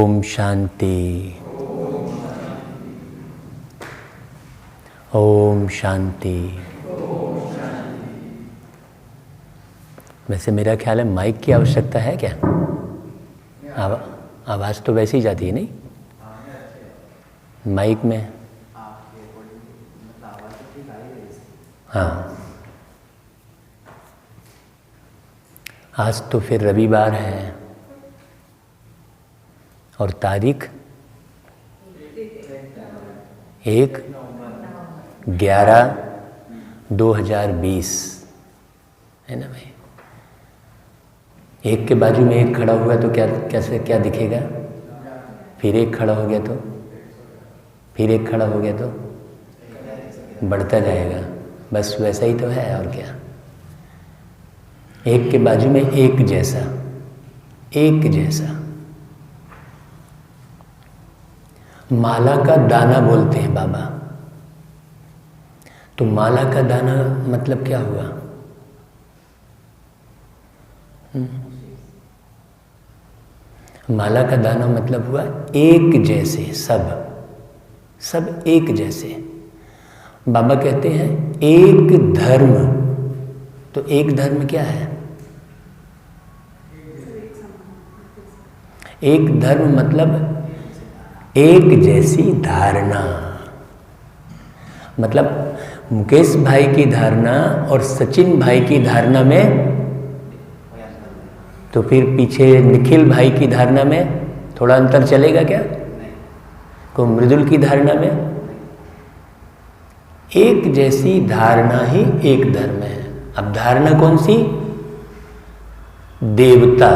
ओम शांति। ओम शांति। वैसे मेरा ख्याल है माइक की आवश्यकता है क्या? आवाज़ तो वैसे ही जाती है नहीं माइक में? हाँ, आज तो फिर रविवार है और तारीख 1/11/2020 है ना भाई। एक के बाजू में एक खड़ा हुआ तो क्या दिखेगा? फिर एक खड़ा हो गया तो फिर एक खड़ा हो गया तो बढ़ता जाएगा। बस वैसा ही तो है और क्या। एक के बाजू में एक जैसा, एक जैसा। माला का दाना बोलते हैं बाबा। तो माला का दाना मतलब क्या हुआ? माला का दाना मतलब हुआ एक जैसे, सब एक जैसे। बाबा कहते हैं एक धर्म। तो एक धर्म क्या है? एक धर्म मतलब एक जैसी धारणा। मतलब मुकेश भाई की धारणा और सचिन भाई की धारणा में, तो फिर पीछे निखिल भाई की धारणा में थोड़ा अंतर चलेगा क्या? को मृदुल की धारणा में एक जैसी धारणा ही एक धर्म है। अब धारणा कौन सी? देवता।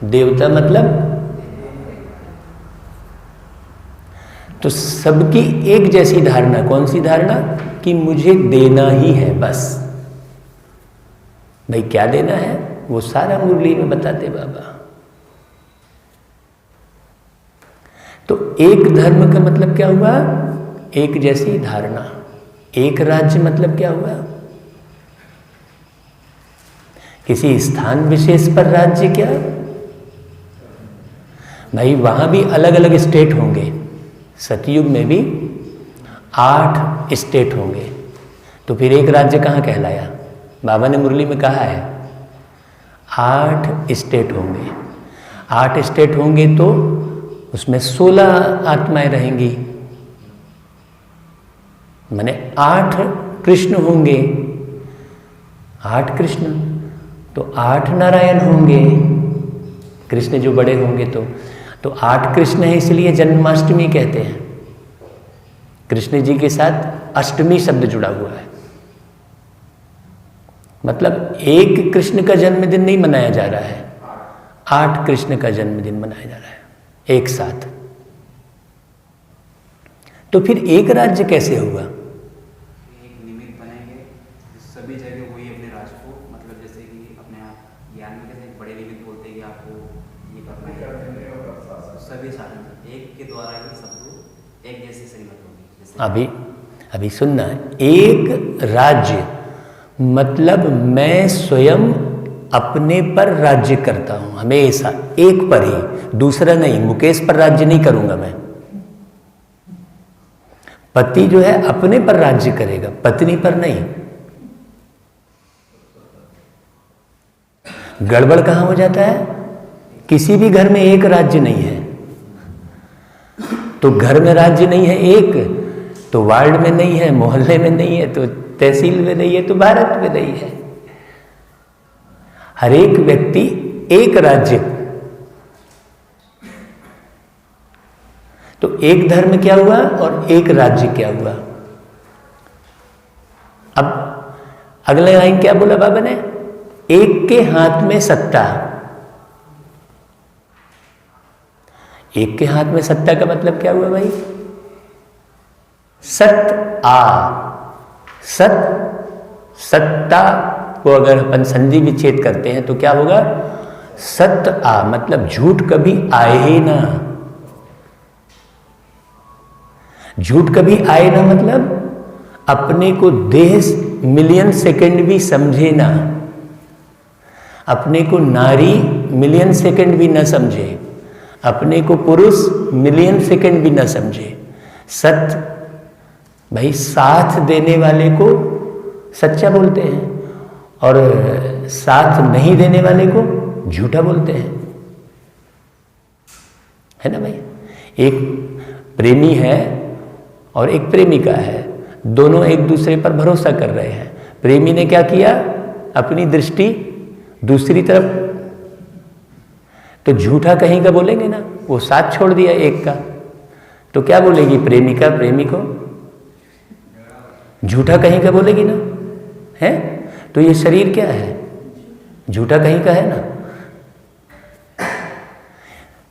देवता मतलब तो सबकी एक जैसी धारणा। कौन सी धारणा? कि मुझे देना ही है बस। भाई क्या देना है वो सारा मुरली में बताते बाबा। तो एक धर्म का मतलब क्या हुआ? एक जैसी धारणा। एक राज्य मतलब क्या हुआ? किसी स्थान विशेष पर राज्य क्या? भाई वहां भी अलग अलग स्टेट होंगे। सतयुग में भी 8 स्टेट होंगे। तो फिर एक राज्य कहाँ कहलाया? बाबा ने मुरली में कहा है 8 स्टेट होंगे। 8 स्टेट होंगे तो उसमें 16 आत्माएं रहेंगी। माने 8 कृष्ण होंगे। 8 कृष्ण तो 8 नारायण होंगे। कृष्ण जो बड़े होंगे तो 8 कृष्ण है, इसलिए जन्माष्टमी कहते हैं। कृष्ण जी के साथ अष्टमी शब्द जुड़ा हुआ है। मतलब एक कृष्ण का जन्मदिन नहीं मनाया जा रहा है, 8 कृष्ण का जन्मदिन मनाया जा रहा है एक साथ। तो फिर एक राज्य कैसे हुआ? एक निमित्त बनाएंगे सभी जगह वही अपने राज्य को, मतलब जैसे कि अपने आप ज्ञान में कैसे बड़े निमित्त बोलते हैं कि आपको ये करना है, सभी साधन एक के द्वारा ही सबको एक जैसी श्रीमत होगी। अभी सुनना, एक राज्य मतलब मैं स्वयं अपने पर राज्य करता हूं हमेशा, एक पर ही, दूसरा नहीं। मुकेश पर राज्य नहीं करूंगा मैं। पति जो है अपने पर राज्य करेगा, पत्नी पर नहीं। गड़बड़ कहां हो जाता है? किसी भी घर में एक राज्य नहीं है। तो घर में राज्य नहीं है एक, तो वार्ड में नहीं है, मोहल्ले में नहीं है, तो तहसील में नहीं है, तो भारत में नहीं है। हर एक व्यक्ति एक राज्य। तो एक धर्म क्या हुआ और एक राज्य क्या हुआ? अब अगले लाइन क्या बोला बाबा ने? एक के हाथ में सत्ता। एक के हाथ में सत्ता का मतलब क्या हुआ भाई? सत्ता को अगर अपन संधि विच्छेद करते हैं तो क्या होगा? सत्य आ मतलब झूठ कभी आए ही ना। झूठ कभी आए ना मतलब अपने को देह मिलियन सेकंड भी समझे ना, अपने को नारी मिलियन सेकंड भी न समझे, अपने को पुरुष मिलियन सेकंड भी ना समझे। सत्य भाई साथ देने वाले को सच्चा बोलते हैं और साथ नहीं देने वाले को झूठा बोलते हैं, है ना भाई। एक प्रेमी है और एक प्रेमिका है, दोनों एक दूसरे पर भरोसा कर रहे हैं। प्रेमी ने क्या किया, अपनी दृष्टि दूसरी तरफ, तो झूठा कहीं का बोलेंगे ना, वो साथ छोड़ दिया एक का, तो क्या बोलेगी प्रेमिका प्रेमी को, झूठा कहीं का बोलेगी ना, है। तो ये शरीर क्या है, झूठा कहीं का है ना।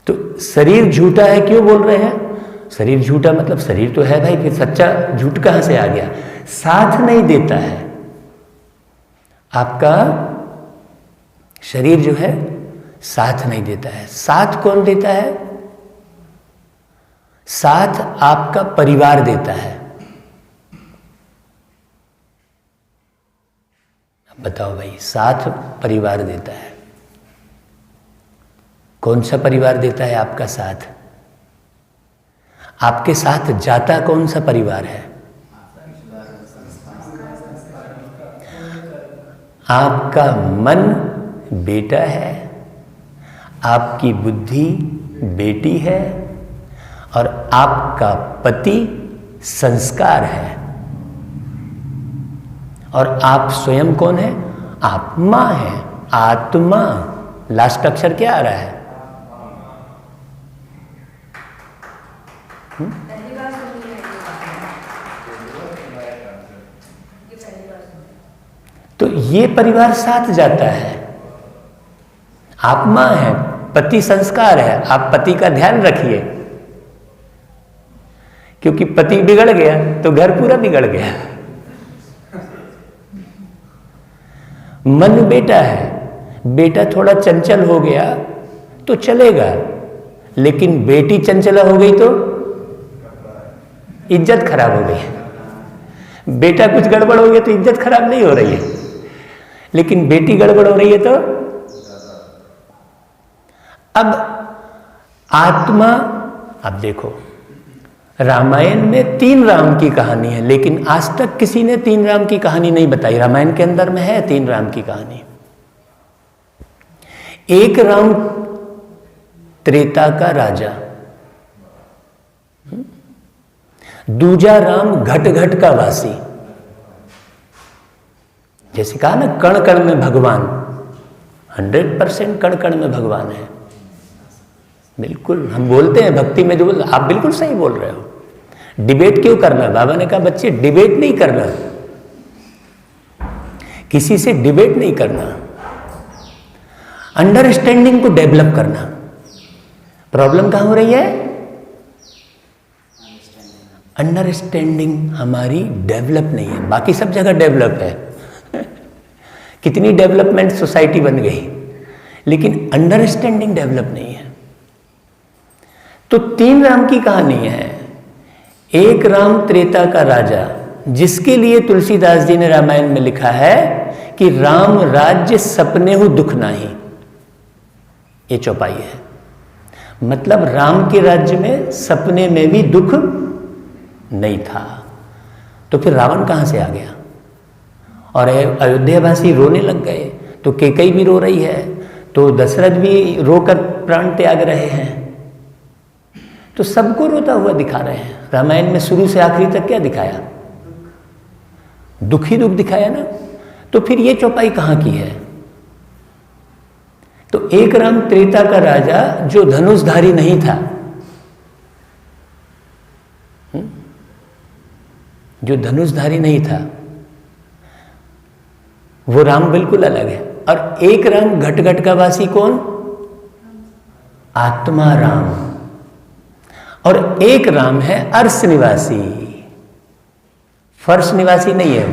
तो शरीर झूठा है क्यों बोल रहे हैं, शरीर झूठा मतलब शरीर तो है भाई, फिर सच्चा झूठ कहां से आ गया। साथ नहीं देता है आपका शरीर जो है, साथ नहीं देता है। साथ कौन देता है, साथ आपका परिवार देता है। बताओ भाई, साथ परिवार देता है। कौन सा परिवार देता है आपका साथ, आपके साथ जाता कौन सा परिवार है। आपका मन बेटा है, आपकी बुद्धि बेटी है और आपका पति संस्कार है। और आप स्वयं कौन है, आप मां है, आत्मा। लास्ट अक्षर क्या आ रहा है, तो ये परिवार साथ जाता है। आप मां है, पति संस्कार है, आप पति का ध्यान रखिए, क्योंकि पति बिगड़ गया तो घर पूरा बिगड़ गया। मन बेटा है, बेटा थोड़ा चंचल हो गया तो चलेगा, लेकिन बेटी चंचला हो गई तो इज्जत खराब हो गई। बेटा कुछ गड़बड़ हो गया तो इज्जत खराब नहीं हो रही है, लेकिन बेटी गड़बड़ हो रही है तो। अब आत्मा, अब देखो रामायण में 3 राम की कहानी है, लेकिन आज तक किसी ने 3 राम की कहानी नहीं बताई। रामायण के अंदर में है 3 राम की कहानी। एक राम त्रेता का राजा, दूजा राम घट घट का वासी। जैसे कहा ना कण कण में भगवान, 100% कण कण में भगवान है। बिल्कुल हम बोलते हैं भक्ति में जो बोल, आप बिल्कुल सही बोल रहे हो। डिबेट क्यों करना, बाबा ने कहा बच्चे डिबेट नहीं करना, किसी से डिबेट नहीं करना, अंडरस्टैंडिंग को डेवलप करना। प्रॉब्लम कहां हो रही है, अंडरस्टैंडिंग हमारी डेवलप नहीं है। बाकी सब जगह डेवलप है कितनी डेवलपमेंट सोसाइटी बन गई, लेकिन अंडरस्टैंडिंग डेवलप नहीं है। तो 3 राम की कहानी है। एक राम त्रेता का राजा, जिसके लिए तुलसीदास जी ने रामायण में लिखा है कि राम राज्य सपने हो दुख नाही। ये चौपाई है, मतलब राम के राज्य में सपने में भी दुख नहीं था। तो फिर रावण कहां से आ गया, और अयोध्यावासी रोने लग गए, तो कैकेयी भी रो रही है, तो दशरथ भी रोकर प्राण त्याग रहे हैं, तो सबको रोता हुआ दिखा रहे हैं। रामायण में शुरू से आखिरी तक क्या दिखाया, दुख ही दुख दिखाया ना। तो फिर ये चौपाई कहां की है। तो एक राम त्रेता का राजा जो धनुषधारी नहीं था, जो धनुषधारी नहीं था, वो राम बिल्कुल अलग है। और एक राम घट घट का वासी कौन, आत्मा राम। और एक राम है अर्श निवासी, फर्श निवासी नहीं है,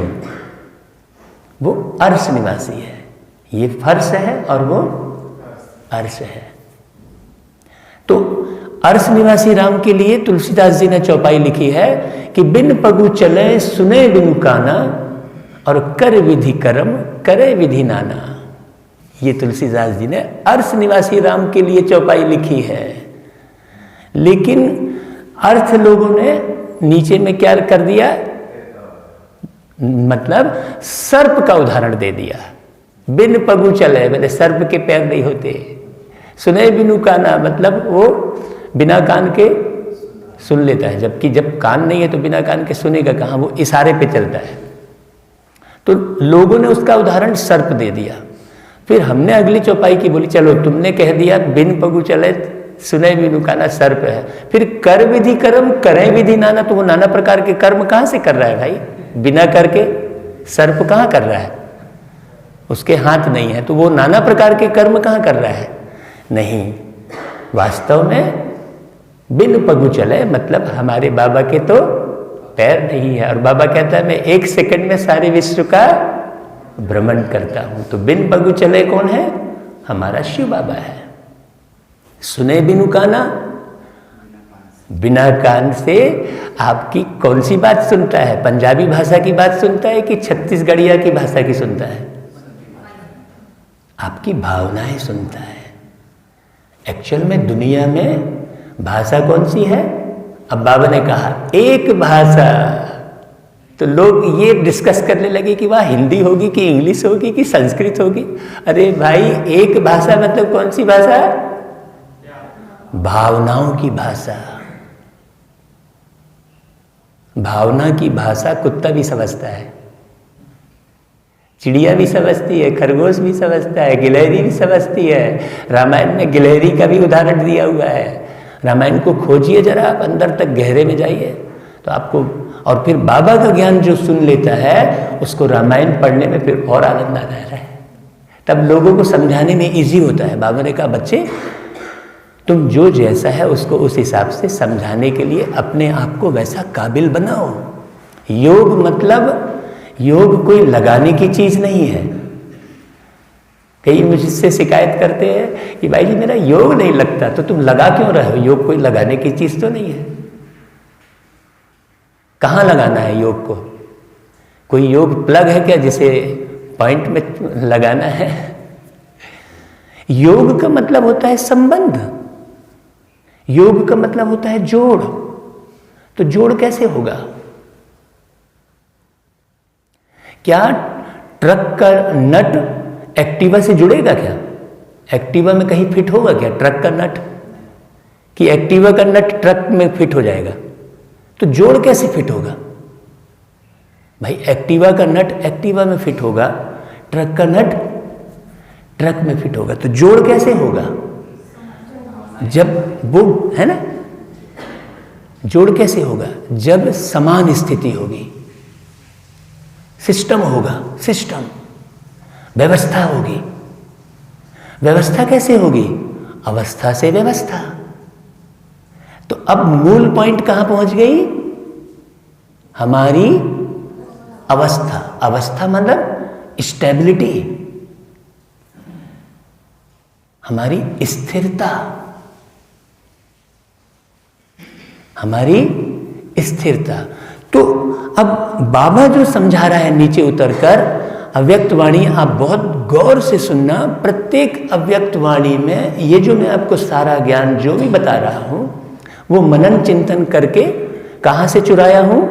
वो अर्श निवासी है। ये फर्श है और वो अर्श है। तो अर्श निवासी राम के लिए तुलसीदास जी ने चौपाई लिखी है कि बिन पगु चले सुने बिनु काना, और कर विधि कर्म करे विधि नाना। ये तुलसीदास जी ने अर्श निवासी राम के लिए चौपाई लिखी है। लेकिन अर्थ लोगों ने नीचे में क्या कर दिया, मतलब सर्प का उदाहरण दे दिया। बिन पगु चले, मतलब सर्प के पैर नहीं होते। सुने बिनु काना, मतलब वो बिना कान के सुन लेता है, जबकि जब कान नहीं है तो बिना कान के सुनेगा कहाँ, वो इशारे पे चलता है। तो लोगों ने उसका उदाहरण सर्प दे दिया। फिर हमने अगली चौपाई की बोली, चलो तुमने कह दिया बिन पगु चले सुने बिनु काना सर्प है, फिर कर विधि कर्म करें विधि नाना, तो वो नाना प्रकार के कर्म कहाँ से कर रहा है भाई? बिना करके सर्प कहाँ कर रहा है? उसके हाथ नहीं है, तो वो नाना प्रकार के कर्म कहाँ कर रहा है? नहीं, वास्तव में बिन पगु चले मतलब हमारे बाबा के तो पैर नहीं है, और बाबा कहता है मैं 1 सेकंड में सारे विश्व का भ्रमण करता हूं। तो बिन पगु चले कौन है? हमारा शिव बाबा है। सुने बिनु काना, बिना कान से आपकी कौन सी बात सुनता है? पंजाबी भाषा की बात सुनता है कि छत्तीसगढ़िया की भाषा की सुनता है? आपकी भावनाएं सुनता है। एक्चुअल में दुनिया में भाषा कौन सी है? अब बाबा ने कहा एक भाषा, तो लोग ये डिस्कस करने लगे कि वह हिंदी होगी कि इंग्लिश होगी कि संस्कृत होगी। अरे भाई, एक भाषा मतलब कौन सी भाषा? भावनाओं की भाषा। भावना की भाषा कुत्ता भी समझता है, चिड़िया भी समझती है, खरगोश भी समझता है, गिलहरी भी समझती है। रामायण में गिलहरी का भी उदाहरण दिया हुआ है। रामायण को खोजिए जरा, आप अंदर तक गहरे में जाइए तो आपको, और फिर बाबा का ज्ञान जो सुन लेता है उसको रामायण पढ़ने में फिर और आनंद आ रहा है, तब लोगों को समझाने में इजी होता है। बाबा ने कहा बच्चे तुम जो जैसा है उसको उस हिसाब से समझाने के लिए अपने आप को वैसा काबिल बनाओ। योग मतलब, योग कोई लगाने की चीज नहीं है। कई मुझसे शिकायत करते हैं कि भाई जी मेरा योग नहीं लगता, तो तुम लगा क्यों रहे हो? योग कोई लगाने की चीज तो नहीं है। कहाँ लगाना है योग को? कोई योग प्लग है क्या जिसे पॉइंट में लगाना है? योग का मतलब होता है संबंध, योग का मतलब होता है जोड़। तो जोड़ कैसे होगा? क्या ट्रक का नट एक्टिवा से जुड़ेगा क्या? एक्टिवा में कहीं फिट होगा क्या ट्रक का नट? कि एक्टिवा का नट ट्रक में फिट हो जाएगा? तो जोड़ कैसे फिट होगा भाई? एक्टिवा का नट एक्टिवा में फिट होगा, ट्रक का नट ट्रक में फिट होगा। तो जोड़ कैसे होगा? जब वो है ना, जोड़ कैसे होगा? जब समान स्थिति होगी, सिस्टम होगा, सिस्टम, व्यवस्था होगी। व्यवस्था कैसे होगी? अवस्था से व्यवस्था। तो अब मूल पॉइंट कहां पहुंच गई? हमारी अवस्था। अवस्था मतलब स्टेबिलिटी, हमारी स्थिरता, हमारी स्थिरता। तो अब बाबा जो समझा रहा है नीचे उतरकर, अव्यक्त वाणी, आप बहुत गौर से सुनना। प्रत्येक अव्यक्त वाणी में ये जो मैं आपको सारा ज्ञान जो भी बता रहा हूं वो मनन चिंतन करके कहां से चुराया हूं?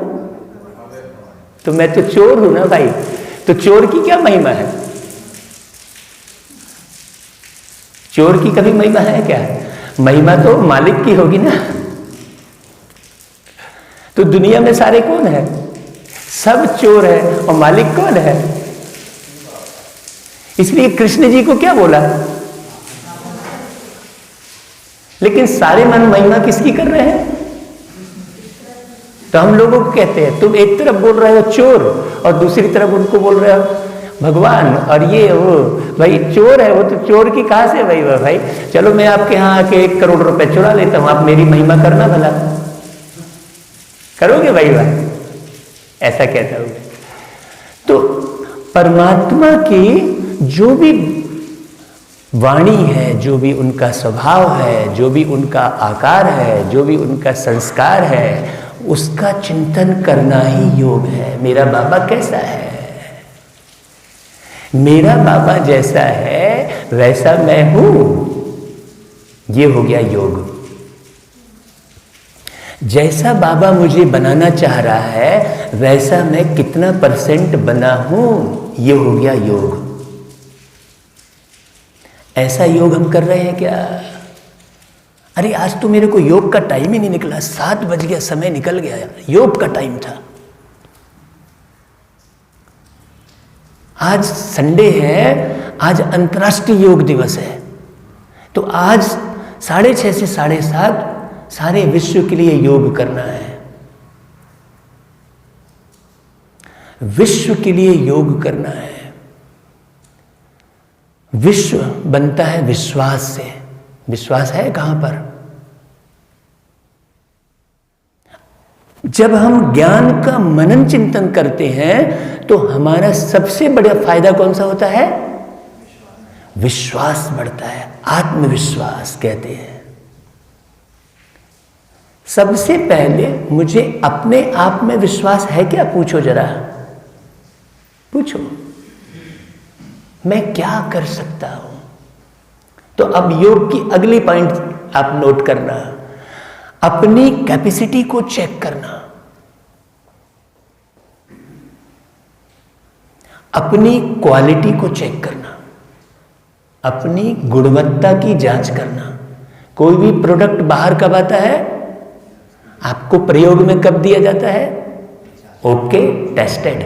तो मैं तो चोर हूं ना भाई, तो चोर की क्या महिमा है? चोर की कभी महिमा है क्या? महिमा तो मालिक की होगी ना। तो दुनिया में सारे कौन है? सब चोर है, और मालिक कौन है? इसलिए कृष्ण जी को क्या बोला? लेकिन सारे मन महिमा किसकी कर रहे हैं? तो हम लोगों को कहते हैं तुम एक तरफ बोल रहे हो चोर और दूसरी तरफ उनको बोल रहे हो भगवान, और ये वो भाई चोर है वो, तो चोर की कहां से भाई? भाई चलो मैं आपके यहां आके 1 करोड़ रुपए चुरा लेता हूं, आप मेरी महिमा करना भला। करोगे भाई? ऐसा कहता हूं। तो परमात्मा की जो भी वाणी है, जो भी उनका स्वभाव है, जो भी उनका आकार है, जो भी उनका संस्कार है, उसका चिंतन करना ही योग है। मेरा बाबा कैसा है? मेरा बाबा जैसा है वैसा मैं हूं, ये हो गया योग। जैसा बाबा मुझे बनाना चाह रहा है वैसा मैं कितना % बना हूं, ये हो गया योग। ऐसा योग हम कर रहे हैं क्या? अरे आज तो मेरे को योग का टाइम ही नहीं निकला, 7 बज गया, समय निकल गया, योग का टाइम था। आज संडे है, आज अंतर्राष्ट्रीय योग दिवस है, तो आज 6:30 से 7:30 सारे विश्व के लिए योग करना है। विश्व के लिए योग करना है। विश्व बनता है विश्वास से। विश्वास है कहां पर? जब हम ज्ञान का मनन चिंतन करते हैं तो हमारा सबसे बड़ा फायदा कौन सा होता है? विश्वास बढ़ता है, आत्मविश्वास कहते हैं। सबसे पहले मुझे अपने आप में विश्वास है क्या? पूछो जरा, पूछो, मैं क्या कर सकता हूं? तो अब योग की अगली पॉइंट आप नोट करना, अपनी कैपेसिटी को चेक करना, अपनी क्वालिटी को चेक करना, अपनी गुणवत्ता की जांच करना। कोई भी प्रोडक्ट बाहर कब आता है? आपको प्रयोग में कब दिया जाता है? ओके, टेस्टेड,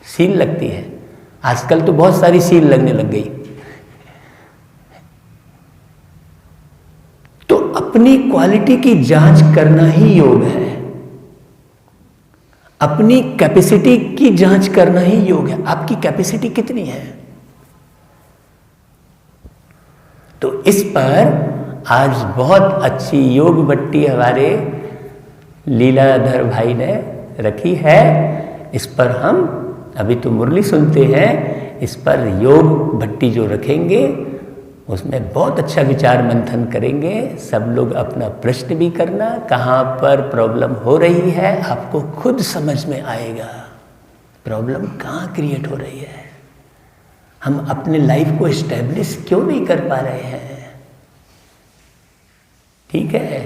सील लगती है। आजकल तो बहुत सारी सील लगने लग गई। तो अपनी क्वालिटी की जांच करना ही योग है, अपनी कैपेसिटी की जांच करना ही योग है। आपकी कैपेसिटी कितनी है? तो इस पर आज बहुत अच्छी योग बट्टी हमारे लीलाधर भाई ने रखी है। इस पर हम अभी तो मुरली सुनते हैं, इस पर योग भट्टी जो रखेंगे उसमें बहुत अच्छा विचार मंथन करेंगे। सब लोग अपना प्रश्न भी करना, कहाँ पर प्रॉब्लम हो रही है आपको खुद समझ में आएगा। प्रॉब्लम कहाँ क्रिएट हो रही है, हम अपने लाइफ को एस्टेब्लिश क्यों नहीं कर पा रहे हैं। ठीक है,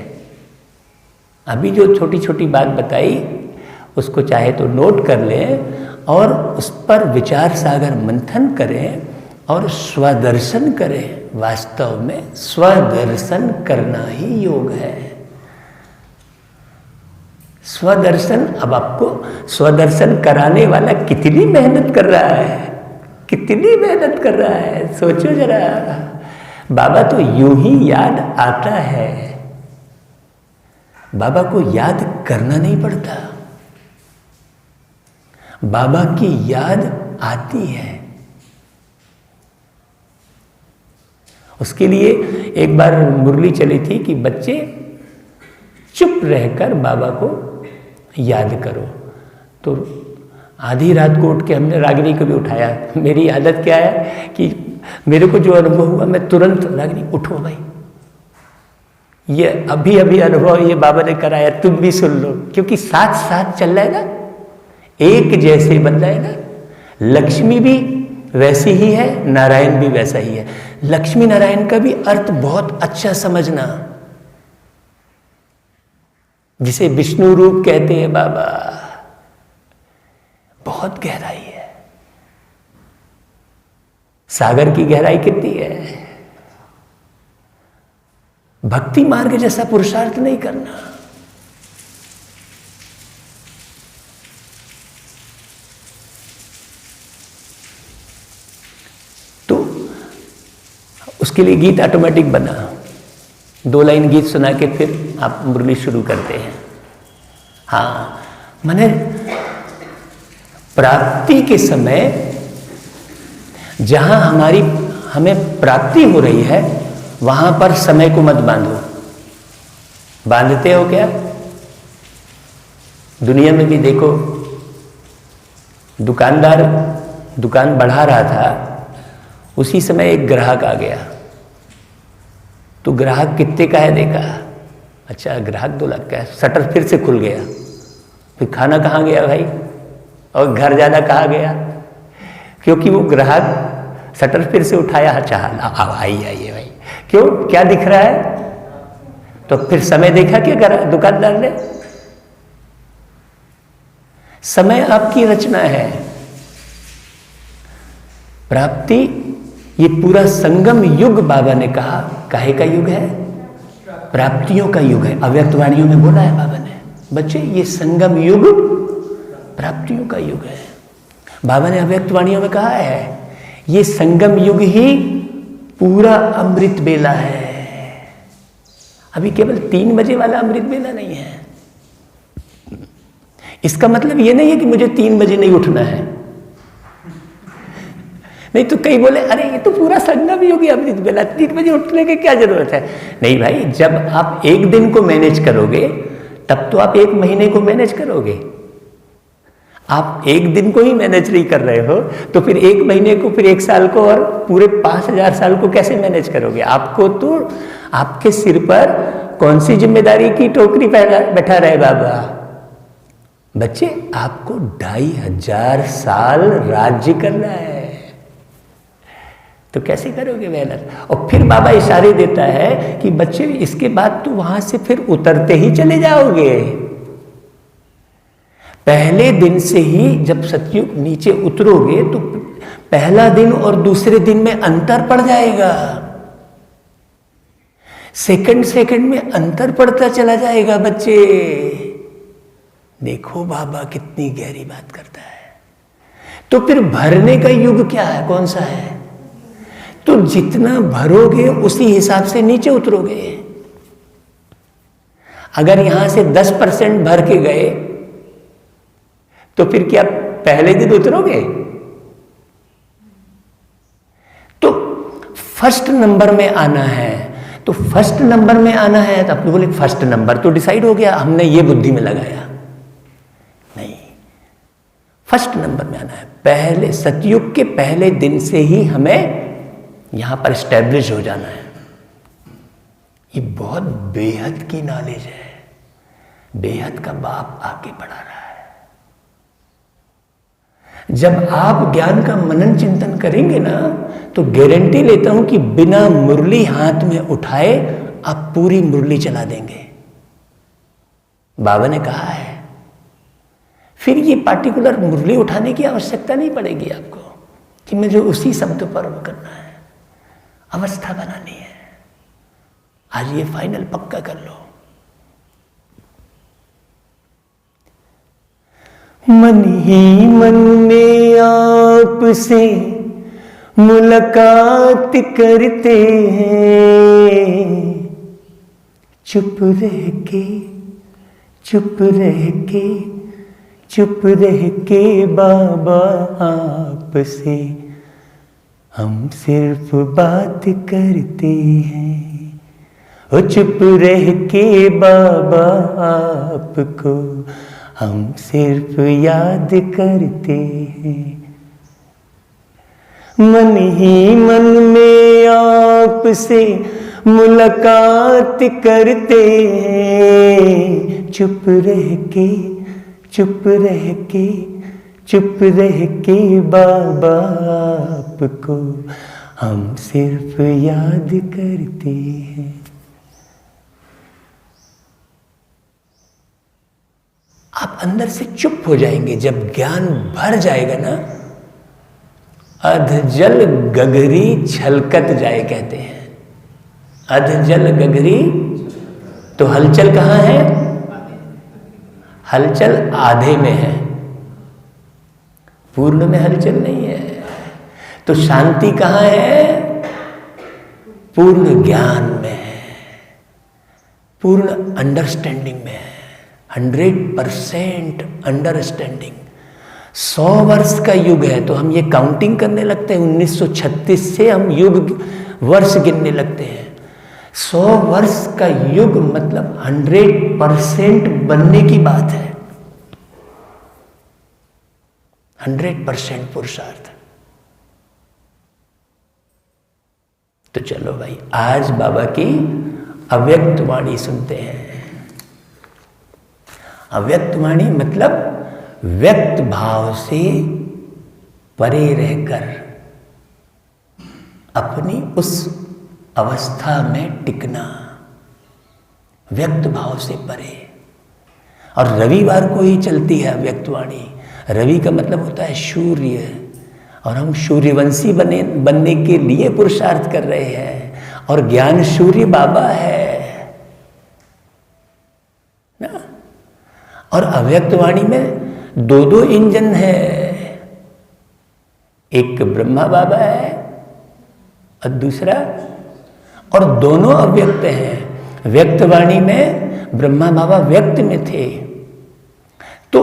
अभी जो छोटी छोटी बात बताई उसको चाहे तो नोट कर लें और उस पर विचार सागर मंथन करें और स्वदर्शन करें। वास्तव में स्वदर्शन करना ही योग है। स्वदर्शन, अब आपको स्वदर्शन कराने वाला कितनी मेहनत कर रहा है, कितनी मेहनत कर रहा है, सोचो जरा। बाबा तो यूं ही याद आता है, बाबा को याद करना नहीं पड़ता, बाबा की याद आती है। उसके लिए एक बार मुरली चली थी कि बच्चे चुप रहकर बाबा को याद करो। तो आधी रात को उठ के हमने रागिनी को भी उठाया। मेरी आदत क्या है कि मेरे को जो अनुभव हुआ मैं तुरंत, रागिनी उठो भाई, ये अभी अभी अनुभव ये बाबा ने कराया, तुम भी सुन लो, क्योंकि साथ साथ चल रहा है ना, एक जैसे बन रहा है ना। लक्ष्मी भी वैसी ही है, नारायण भी वैसा ही है। लक्ष्मी नारायण का भी अर्थ बहुत अच्छा समझना, जिसे विष्णु रूप कहते हैं बाबा, बहुत गहराई है। सागर की गहराई कितनी है। भक्ति मार्ग जैसा पुरुषार्थ नहीं करना। तो उसके लिए गीत ऑटोमेटिक बना, 2 लाइन गीत सुना के फिर आप मुरली शुरू करते हैं। हाँ, माने प्राप्ति के समय जहां हमें प्राप्ति हो रही है वहां पर समय को मत बांधो। बांधते हो क्या? दुनिया में भी देखो, दुकानदार दुकान बढ़ा रहा था, उसी समय एक ग्राहक आ गया। तो ग्राहक कितने का है देखा, अच्छा ग्राहक 2 लाख का है, शटर फिर से खुल गया। फिर खाना कहाँ गया भाई, और घर जाना कहाँ गया, क्योंकि वो ग्राहक शटर फिर से उठाया, अच्छा आइए आइए भाई, क्यों, क्या दिख रहा है, तो फिर समय देखा क्या करा दुकानदार ने? समय आपकी रचना है। प्राप्ति, ये पूरा संगम युग बाबा ने कहा काहे का युग है? प्राप्तियों का युग है। अव्यक्त वाणियों में बोला है बाबा ने, बच्चे ये संगम युग प्राप्तियों का युग है। बाबा ने अव्यक्त वाणियों में कहा है ये संगम युग ही पूरा अमृत बेला है। अभी केवल 3 बजे वाला अमृत बेला नहीं है। इसका मतलब ये नहीं है कि मुझे 3 बजे नहीं उठना है। नहीं तो कई बोले अरे ये तो पूरा संगम युग ही अमृत बेला, 3 बजे उठने की क्या जरूरत है? नहीं भाई, जब आप एक दिन को मैनेज करोगे तब तो आप 1 महीने को मैनेज करोगे। आप एक दिन को ही मैनेज नहीं कर रहे हो तो फिर 1 महीने को, फिर 1 साल को और पूरे 5000 साल को कैसे मैनेज करोगे? आपको तो आपके सिर पर कौन सी जिम्मेदारी की टोकरी बैठा रहे बाबा? बच्चे आपको 2500 साल राज्य करना है, तो कैसे करोगे मेहनत? और फिर बाबा इशारे देता है कि बच्चे इसके बाद तो वहां से फिर उतरते ही चले जाओगे। पहले दिन से ही जब सतयुग नीचे उतरोगे तो पहला दिन और दूसरे दिन में अंतर पड़ जाएगा। सेकंड में अंतर पड़ता चला जाएगा। बच्चे देखो बाबा कितनी गहरी बात करता है। तो फिर भरने का युग क्या है, कौन सा है? तो जितना भरोगे उसी हिसाब से नीचे उतरोगे। अगर यहां से 10% भर के गए तो फिर क्या पहले दिन उतरोगे? तो फर्स्ट नंबर में आना है। तो फर्स्ट नंबर में आना है तो अपने बोले फर्स्ट नंबर तो डिसाइड हो गया, हमने ये बुद्धि में लगाया। नहीं, फर्स्ट नंबर में आना है। पहले सतयुग के पहले दिन से ही हमें यहां पर स्टैब्लिश हो जाना है। ये बहुत बेहद की नॉलेज है। बेहद का बाप आगे बढ़ा रहा है। जब आप ज्ञान का मनन चिंतन करेंगे ना तो गारंटी लेता हूं कि बिना मुरली हाथ में उठाए आप पूरी मुरली चला देंगे। बाबा ने कहा है फिर ये पार्टिकुलर मुरली उठाने की आवश्यकता नहीं पड़ेगी आपको कि मुझे उसी शब्द पर वो करना है, अवस्था बनानी है। आज ये फाइनल पक्का कर लो। मन ही मन में आपसे मुलाकात करते हैं, चुप रह के चुप रह के चुप रह के बाबा आपसे हम सिर्फ बात करते हैं। ओ चुप रह के बाबा आपको हम सिर्फ याद करते हैं। मन ही मन में आपसे मुलाकात करते हैं, चुप रह के चुप रह के चुप रह के बाबा आपको हम सिर्फ याद करते हैं। आप अंदर से चुप हो जाएंगे जब ज्ञान भर जाएगा ना। अधजल गगरी छलकत जाए कहते हैं। अधजल गगरी, तो हलचल कहाँ है? हलचल आधे में है, पूर्ण में हलचल नहीं है। तो शांति कहाँ है? पूर्ण ज्ञान में है, पूर्ण अंडरस्टैंडिंग में है। 100% अंडरस्टैंडिंग। 100 वर्ष का युग है तो हम ये काउंटिंग करने लगते हैं। 1936 से हम युग वर्ष गिनने लगते हैं। 100 वर्ष का युग मतलब 100% बनने की बात है। 100% पुरुषार्थ। तो चलो भाई आज बाबा की अव्यक्त वाणी सुनते हैं। अव्यक्त वाणी मतलब व्यक्त भाव से परे रहकर अपनी उस अवस्था में टिकना। व्यक्त भाव से परे। और रविवार को ही चलती है अव्यक्त वाणी। रवि का मतलब होता है सूर्य, और हम सूर्यवंशी बनने के लिए पुरुषार्थ कर रहे हैं, और ज्ञान सूर्य बाबा है ना। और अव्यक्त वाणी में दो दो इंजन है, एक ब्रह्मा बाबा है और दूसरा, और दोनों अव्यक्त हैं। व्यक्त वाणी में ब्रह्मा बाबा व्यक्त में थे, तो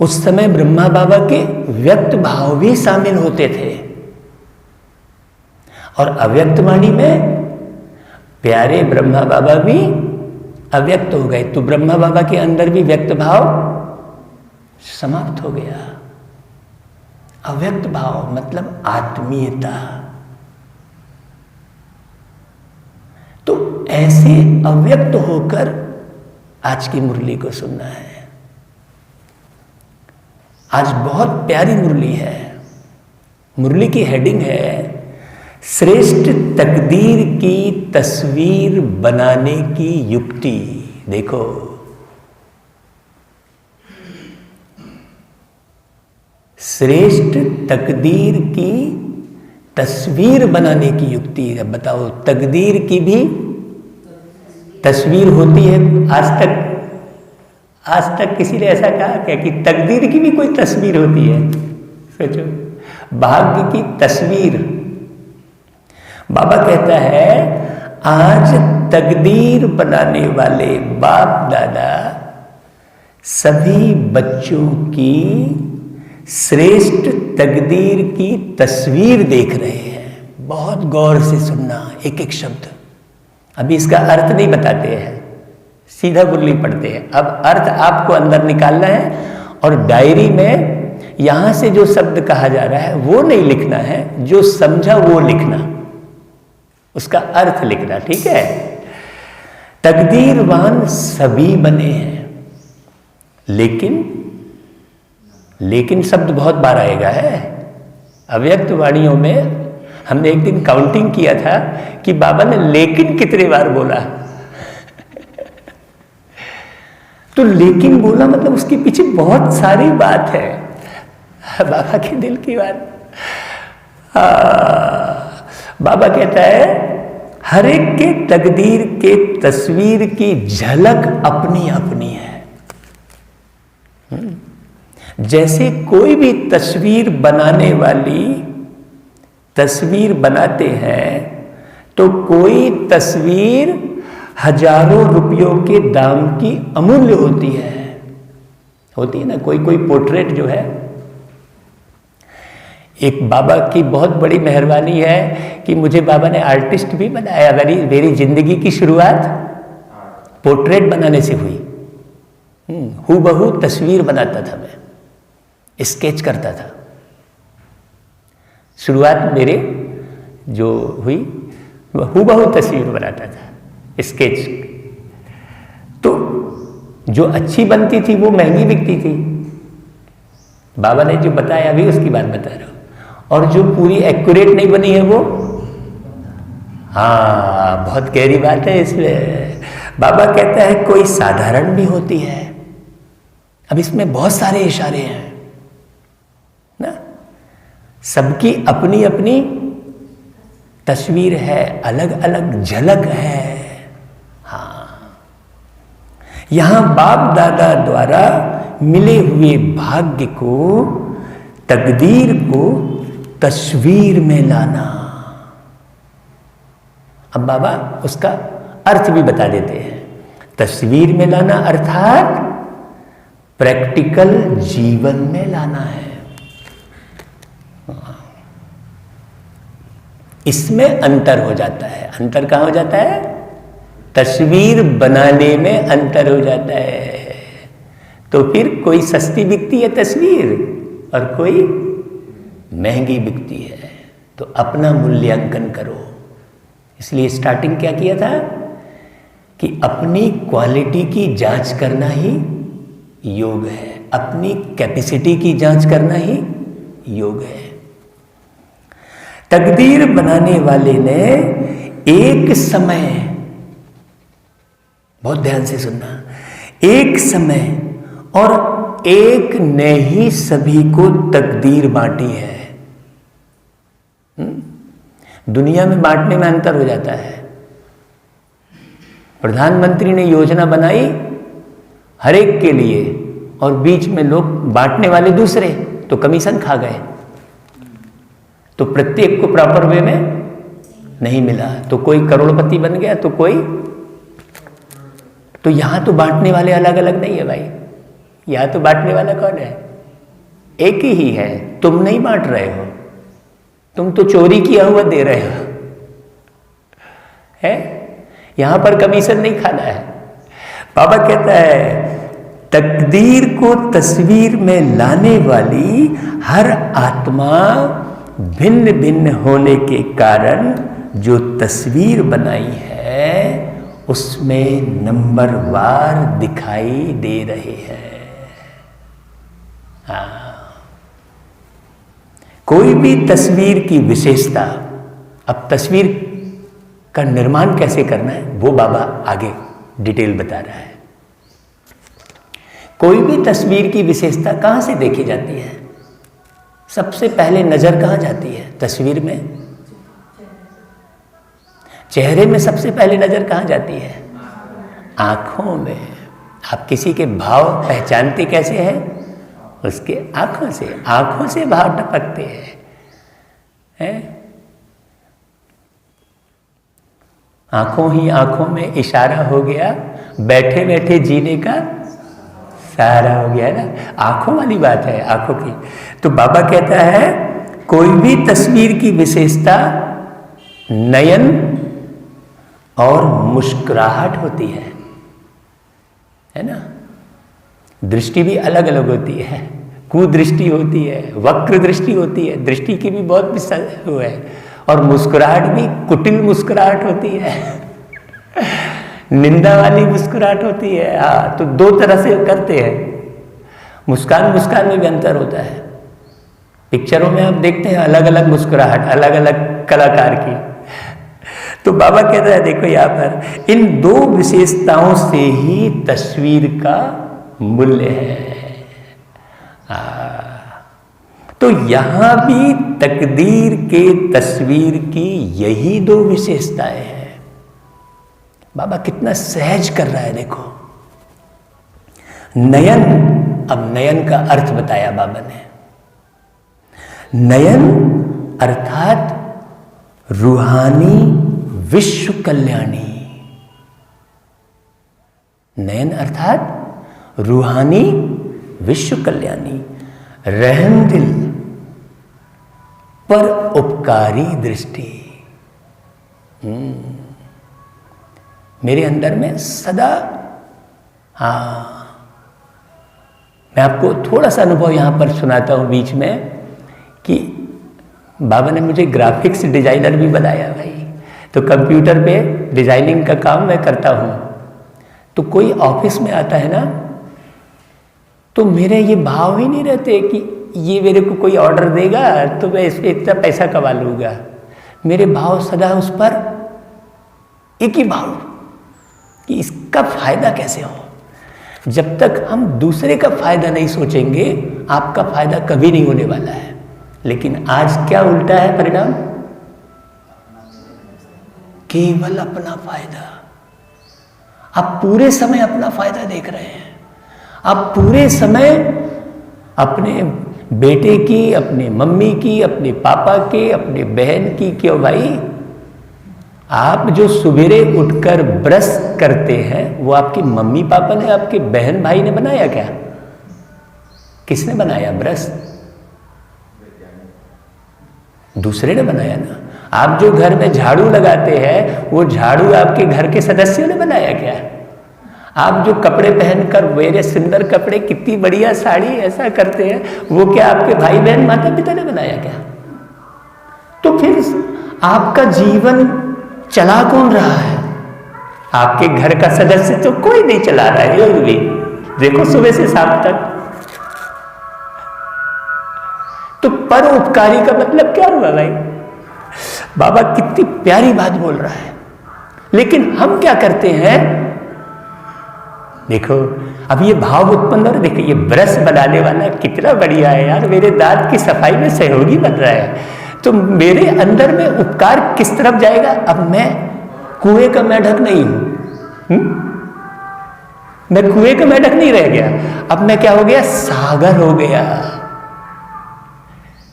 उस समय ब्रह्मा बाबा के व्यक्त भाव भी शामिल होते थे। और अव्यक्त वाणी में प्यारे ब्रह्मा बाबा भी अव्यक्त हो गए, तो ब्रह्मा बाबा के अंदर भी व्यक्त भाव समाप्त हो गया। अव्यक्त भाव मतलब आत्मीयता। तो ऐसे अव्यक्त होकर आज की मुरली को सुनना है। आज बहुत प्यारी मुरली है। मुरली की हेडिंग है श्रेष्ठ तकदीर की तस्वीर बनाने की युक्ति। देखो, श्रेष्ठ तकदीर की तस्वीर बनाने की युक्ति। अब बताओ, तकदीर की भी तस्वीर होती है? आज तक किसी ने ऐसा कहा क्या कि तकदीर की भी कोई तस्वीर होती है? सोचो, भाग्य की तस्वीर। बाबा कहता है आज तकदीर बनाने वाले बाप दादा सभी बच्चों की श्रेष्ठ तकदीर की तस्वीर देख रहे हैं। बहुत गौर से सुनना एक एक शब्द। अभी इसका अर्थ नहीं बताते हैं, सीधा मुरली पढ़ते हैं। अब अर्थ आपको अंदर निकालना है, और डायरी में यहां से जो शब्द कहा जा रहा है वो नहीं लिखना है, जो समझा वो लिखना, उसका अर्थ लिखना, ठीक है। तकदीरवान सभी बने हैं, लेकिन शब्द बहुत बार आएगा है। अव्यक्त वाणियों में हमने एक दिन काउंटिंग किया था कि बाबा ने लेकिन कितने बार बोला। तो लेकिन बोला मतलब उसके पीछे बहुत सारी बात है, बाबा के दिल की बात। बाबा कहता है हर एक के तकदीर के तस्वीर की झलक अपनी अपनी है। जैसे कोई भी तस्वीर बनाने वाली तस्वीर बनाते हैं, तो कोई तस्वीर हजारों रुपयों के दाम की अमूल्य होती है ना। कोई पोर्ट्रेट जो है, एक बाबा की बहुत बड़ी मेहरबानी है कि मुझे बाबा ने आर्टिस्ट भी बनाया। मेरी जिंदगी की शुरुआत पोर्ट्रेट बनाने से हुई। हूबहू तस्वीर बनाता था मैं, स्केच करता था। शुरुआत मेरे जो हुई हूबहू तस्वीर बनाता था, स्केच। तो जो अच्छी बनती थी वो महंगी बिकती थी। बाबा ने जो बताया अभी उसकी बात बता रहा हूं। और जो पूरी एक्यूरेट नहीं बनी है वो, हाँ, बहुत गहरी बात है इसमें। बाबा कहता है कोई साधारण भी होती है। अब इसमें बहुत सारे इशारे हैं ना, सबकी अपनी अपनी तस्वीर है, अलग अलग झलक है। हाँ, यहां बाप दादा द्वारा मिले हुए भाग्य को, तकदीर को तस्वीर में लाना। अब बाबा उसका अर्थ भी बता देते हैं। तस्वीर में लाना अर्थात प्रैक्टिकल जीवन में लाना है। इसमें अंतर हो जाता है। अंतर कहां हो जाता है? तस्वीर बनाने में अंतर हो जाता है। तो फिर कोई सस्ती बिकती है तस्वीर और कोई महंगी बिकती है। तो अपना मूल्यांकन करो। इसलिए स्टार्टिंग क्या किया था कि अपनी क्वालिटी की जांच करना ही योग है, अपनी कैपेसिटी की जांच करना ही योग है। तकदीर बनाने वाले ने एक समय बहुत ध्यान से सुनना। एक समय और एक ने ही सभी को तकदीर बांटी है। दुनिया में बांटने में अंतर हो जाता है। प्रधानमंत्री ने योजना बनाई हर एक के लिए और बीच में लोग बांटने वाले दूसरे, तो कमीशन खा गए, तो प्रत्येक को प्रॉपर वे में नहीं मिला, तो कोई करोड़पति बन गया तो कोई, तो यहां तो बांटने वाले अलग अलग नहीं है भाई। यहां तो बांटने वाला कौन है? एक ही है। तुम नहीं बांट रहे हो, तुम तो चोरी किया हुआ दे रहे हो, है? यहां पर कमीशन नहीं खाना है। बाबा कहता है तकदीर को तस्वीर में लाने वाली हर आत्मा भिन्न भिन्न होने के कारण जो तस्वीर बनाई है उसमें नंबरवार दिखाई दे रहे हैं। हाँ, कोई भी तस्वीर की विशेषता, अब तस्वीर का निर्माण कैसे करना है वो बाबा आगे डिटेल बता रहा है। कोई भी तस्वीर की विशेषता कहां से देखी जाती है? सबसे पहले नजर कहां जाती है तस्वीर में? चेहरे में सबसे पहले नजर कहां जाती है? आंखों में। आप किसी के भाव पहचानते कैसे हैं? उसके आंखों से। आंखों से भाव टपकते हैं। आंखों ही आंखों में इशारा हो गया, बैठे बैठे जीने का सहारा हो गया है ना। आंखों वाली बात है, आंखों की। तो बाबा कहता है कोई भी तस्वीर की विशेषता नयन और मुस्कुराहट होती है ना। दृष्टि भी अलग अलग होती है। कुदृष्टि होती है, वक्र दृष्टि होती है, दृष्टि की भी बहुत वो है। और मुस्कुराहट भी कुटिल मुस्कुराहट होती है, निंदा वाली मुस्कुराहट होती है। हाँ, तो दो तरह से करते हैं। मुस्कान मुस्कान में भी अंतर होता है। पिक्चरों में आप देखते हैं अलग अलग मुस्कुराहट, अलग अलग कलाकार की। तो बाबा कहता है देखो यहाँ पर इन दो विशेषताओं से ही तस्वीर का मूल्य है। तो यहां भी तकदीर के तस्वीर की यही दो विशेषताएं हैं। बाबा कितना सहज कर रहा है देखो। नयन, अब नयन का अर्थ बताया बाबा ने। नयन अर्थात रूहानी विश्व कल्याणी। नयन अर्थात रूहानी विश्व कल्याणी। रहम दिल पर उपकारी दृष्टि। मेरे अंदर में सदा, हाँ, मैं आपको थोड़ा सा अनुभव यहां पर सुनाता हूं बीच में कि बाबा ने मुझे ग्राफिक्स डिजाइनर भी बनाया भाई। तो कंप्यूटर पे डिजाइनिंग का काम मैं करता हूं। तो कोई ऑफिस में आता है ना, तो मेरे ये भाव ही नहीं रहते कि ये मेरे को कोई ऑर्डर देगा तो मैं इस पर इतना पैसा कमा लूँगा। मेरे भाव सदा उस पर एक ही भाव कि इसका फायदा कैसे हो। जब तक हम दूसरे का फायदा नहीं सोचेंगे आपका फायदा कभी नहीं होने वाला है। लेकिन आज क्या उल्टा है परिणाम? केवल अपना फायदा। आप पूरे समय अपना फायदा देख रहे हैं। आप पूरे समय अपने बेटे की, अपने मम्मी की, अपने पापा के, अपने बहन की। क्यों भाई? आप जो सवेरे उठकर ब्रश करते हैं वो आपकी मम्मी पापा ने, आपके बहन भाई ने बनाया क्या? किसने बनाया ब्रश? दूसरे ने बनाया ना। आप जो घर में झाड़ू लगाते हैं वो झाड़ू आपके घर के सदस्यों ने बनाया क्या? आप जो कपड़े पहनकर मेरे सुंदर कपड़े, कितनी बढ़िया साड़ी ऐसा करते हैं, वो क्या आपके भाई बहन माता पिता ने बनाया क्या? तो फिर आपका जीवन चला कौन रहा है? आपके घर का सदस्य तो कोई नहीं चला रहा है। ये भी देखो सुबह से शाम तक। तो परोपकारी का मतलब क्या हुआ भाई? बाबा कितनी प्यारी बात बोल रहा है। लेकिन हम क्या करते हैं? देखो अब ये भाव उत्पन्न हो रहा है। देखो ये ब्रश बनाने वाला कितना बढ़िया है यार, मेरे दांत की सफाई में सहयोगी बन रहा है, तो मेरे अंदर में उपकार किस तरफ जाएगा। अब मैं कुएं का मेढक नहीं हूं, मैं कुएं का मेढक नहीं रह गया, अब मैं क्या हो गया, सागर हो गया।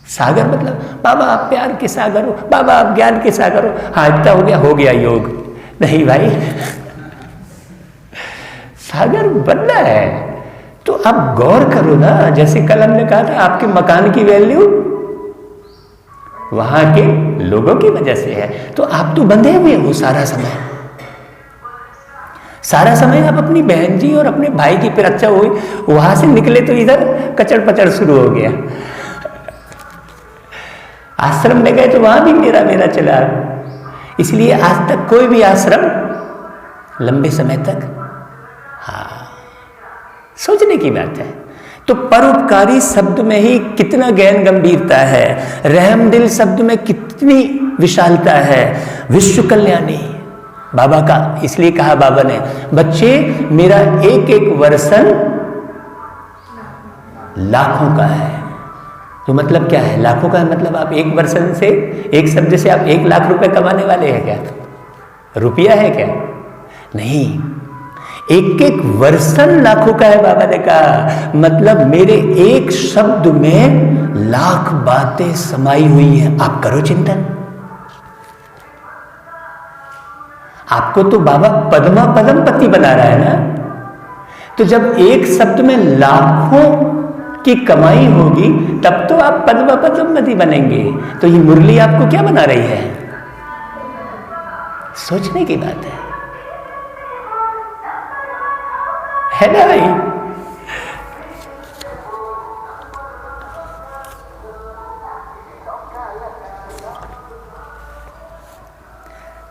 सागर मतलब बाबा आप प्यार के सागर हो, बाबा आप ज्ञान के सागर हो। हाँ इतना हो गया योग। नहीं भाई सागर बनना है तो आप गौर करो ना। जैसे कल हमने कहा था आपके मकान की वैल्यू वहां के लोगों की वजह से है, तो आप तो बंधे हुए हो सारा समय। सारा समय आप अपनी बहन जी और अपने भाई की प्रतीक्षा हुई, वहां से निकले तो इधर कचड़ पचड़ शुरू हो गया। आश्रम में गए तो वहां भी मेरा मेरा चला। इसलिए आज तक कोई भी आश्रम लंबे समय तक, हाँ सोचने की बात है। तो परोपकारी शब्द में ही कितना गहन गंभीरता है, रहमदिल शब्द में कितनी विशालता है, विश्व कल्याणी बाबा का। इसलिए कहा बाबा ने, बच्चे मेरा एक एक वर्षन लाखों का है। तो मतलब क्या है लाखों का है, मतलब आप एक वर्षन से, एक शब्द से आप 1 लाख रुपए कमाने वाले हैं क्या? रुपया है क्या? नहीं, एक एक वर्षन लाखों का है। बाबा ने कहा मतलब मेरे एक शब्द में लाख बातें समाई हुई हैं। आप करो चिंतन। आपको तो बाबा पद्मा पदमपति बना रहा है ना, तो जब एक शब्द में लाखों की कमाई होगी तब तो आप पद्मा पदमपति बनेंगे। तो ये मुरली आपको क्या बना रही है? सोचने की बात है ना भाई?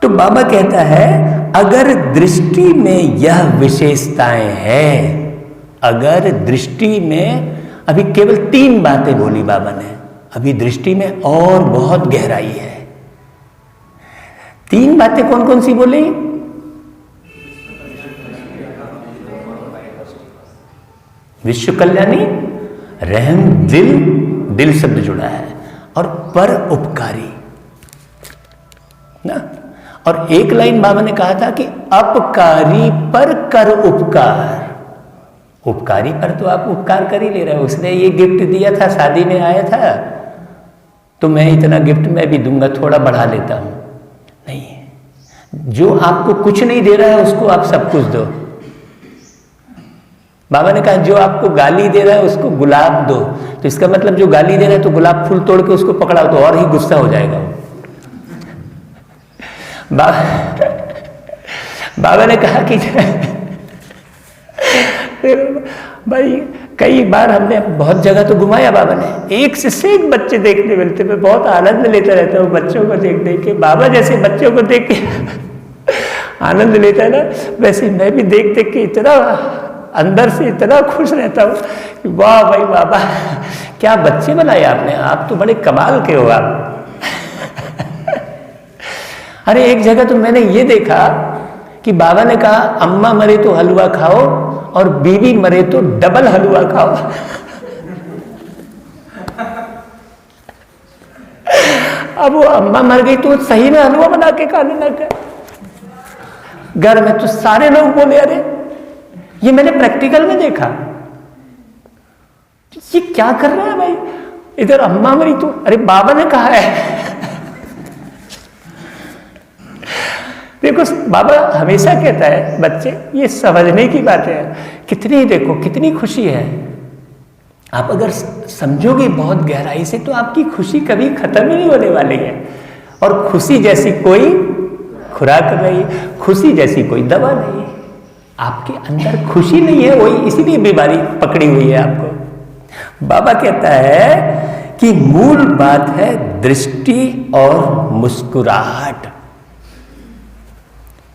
तो बाबा कहता है अगर दृष्टि में यह विशेषताएं हैं, अगर दृष्टि में, अभी केवल 3 बातें बोली बाबा ने, अभी दृष्टि में और बहुत गहराई है। 3 बातें कौन कौन सी बोली? विश्व कल्याणी, रहम दिल, दिल शब्द जुड़ा है, और पर उपकारी ना। और एक लाइन बाबा ने कहा था कि अपकारी पर कर उपकार। उपकारी पर तो आप उपकार कर ही ले रहे हो। उसने ये गिफ्ट दिया था, शादी में आया था, तो मैं इतना गिफ्ट मैं भी दूंगा, थोड़ा बढ़ा लेता हूं। नहीं, जो आपको कुछ नहीं दे रहा है उसको आप सब कुछ दो। बाबा ने कहा जो आपको गाली दे रहा है उसको गुलाब दो। तो इसका मतलब जो गाली दे रहा है तो गुलाब फूल तोड़ के उसको पकड़ाओ तो और ही गुस्सा हो जाएगा वो। बाबा ने कहा कि भाई कई बार हमने बहुत जगह तो घुमाया बाबा ने, एक से एक बच्चे देखने मिलते, मैं बहुत आनंद लेता रहता हूँ बच्चों को देख देख के। बाबा जैसे बच्चों को देख के आनंद लेता है ना, वैसे मैं भी देख देख के इतना अंदर से इतना खुश रहता हूँ कि वाह भाई बाबा क्या बच्चे बनाए आपने, आप तो बड़े कमाल के हो आप। अरे एक जगह तो मैंने ये देखा कि बाबा ने कहा अम्मा मरे तो हलवा खाओ और बीवी मरे तो डबल हलवा खाओ। अब वो अम्मा मर गई तो सही में हलवा बना के खाने लग गए। घर में तो सारे लोग बोले अरे ये मैंने प्रैक्टिकल में देखा, ये क्या कर रहा है भाई, इधर अम्मा मरी तो, अरे बाबा ने कहा है। देखो बाबा हमेशा कहता है बच्चे ये समझने की बात है। कितनी देखो कितनी खुशी है, आप अगर समझोगे बहुत गहराई से तो आपकी खुशी कभी खत्म ही नहीं होने वाली है। और खुशी जैसी कोई खुराक नहीं, खुशी जैसी कोई दवा नहीं। आपके अंदर खुशी नहीं है, वही इसीलिए बीमारी पकड़ी हुई है आपको। बाबा कहता है कि मूल बात है दृष्टि और मुस्कुराहट,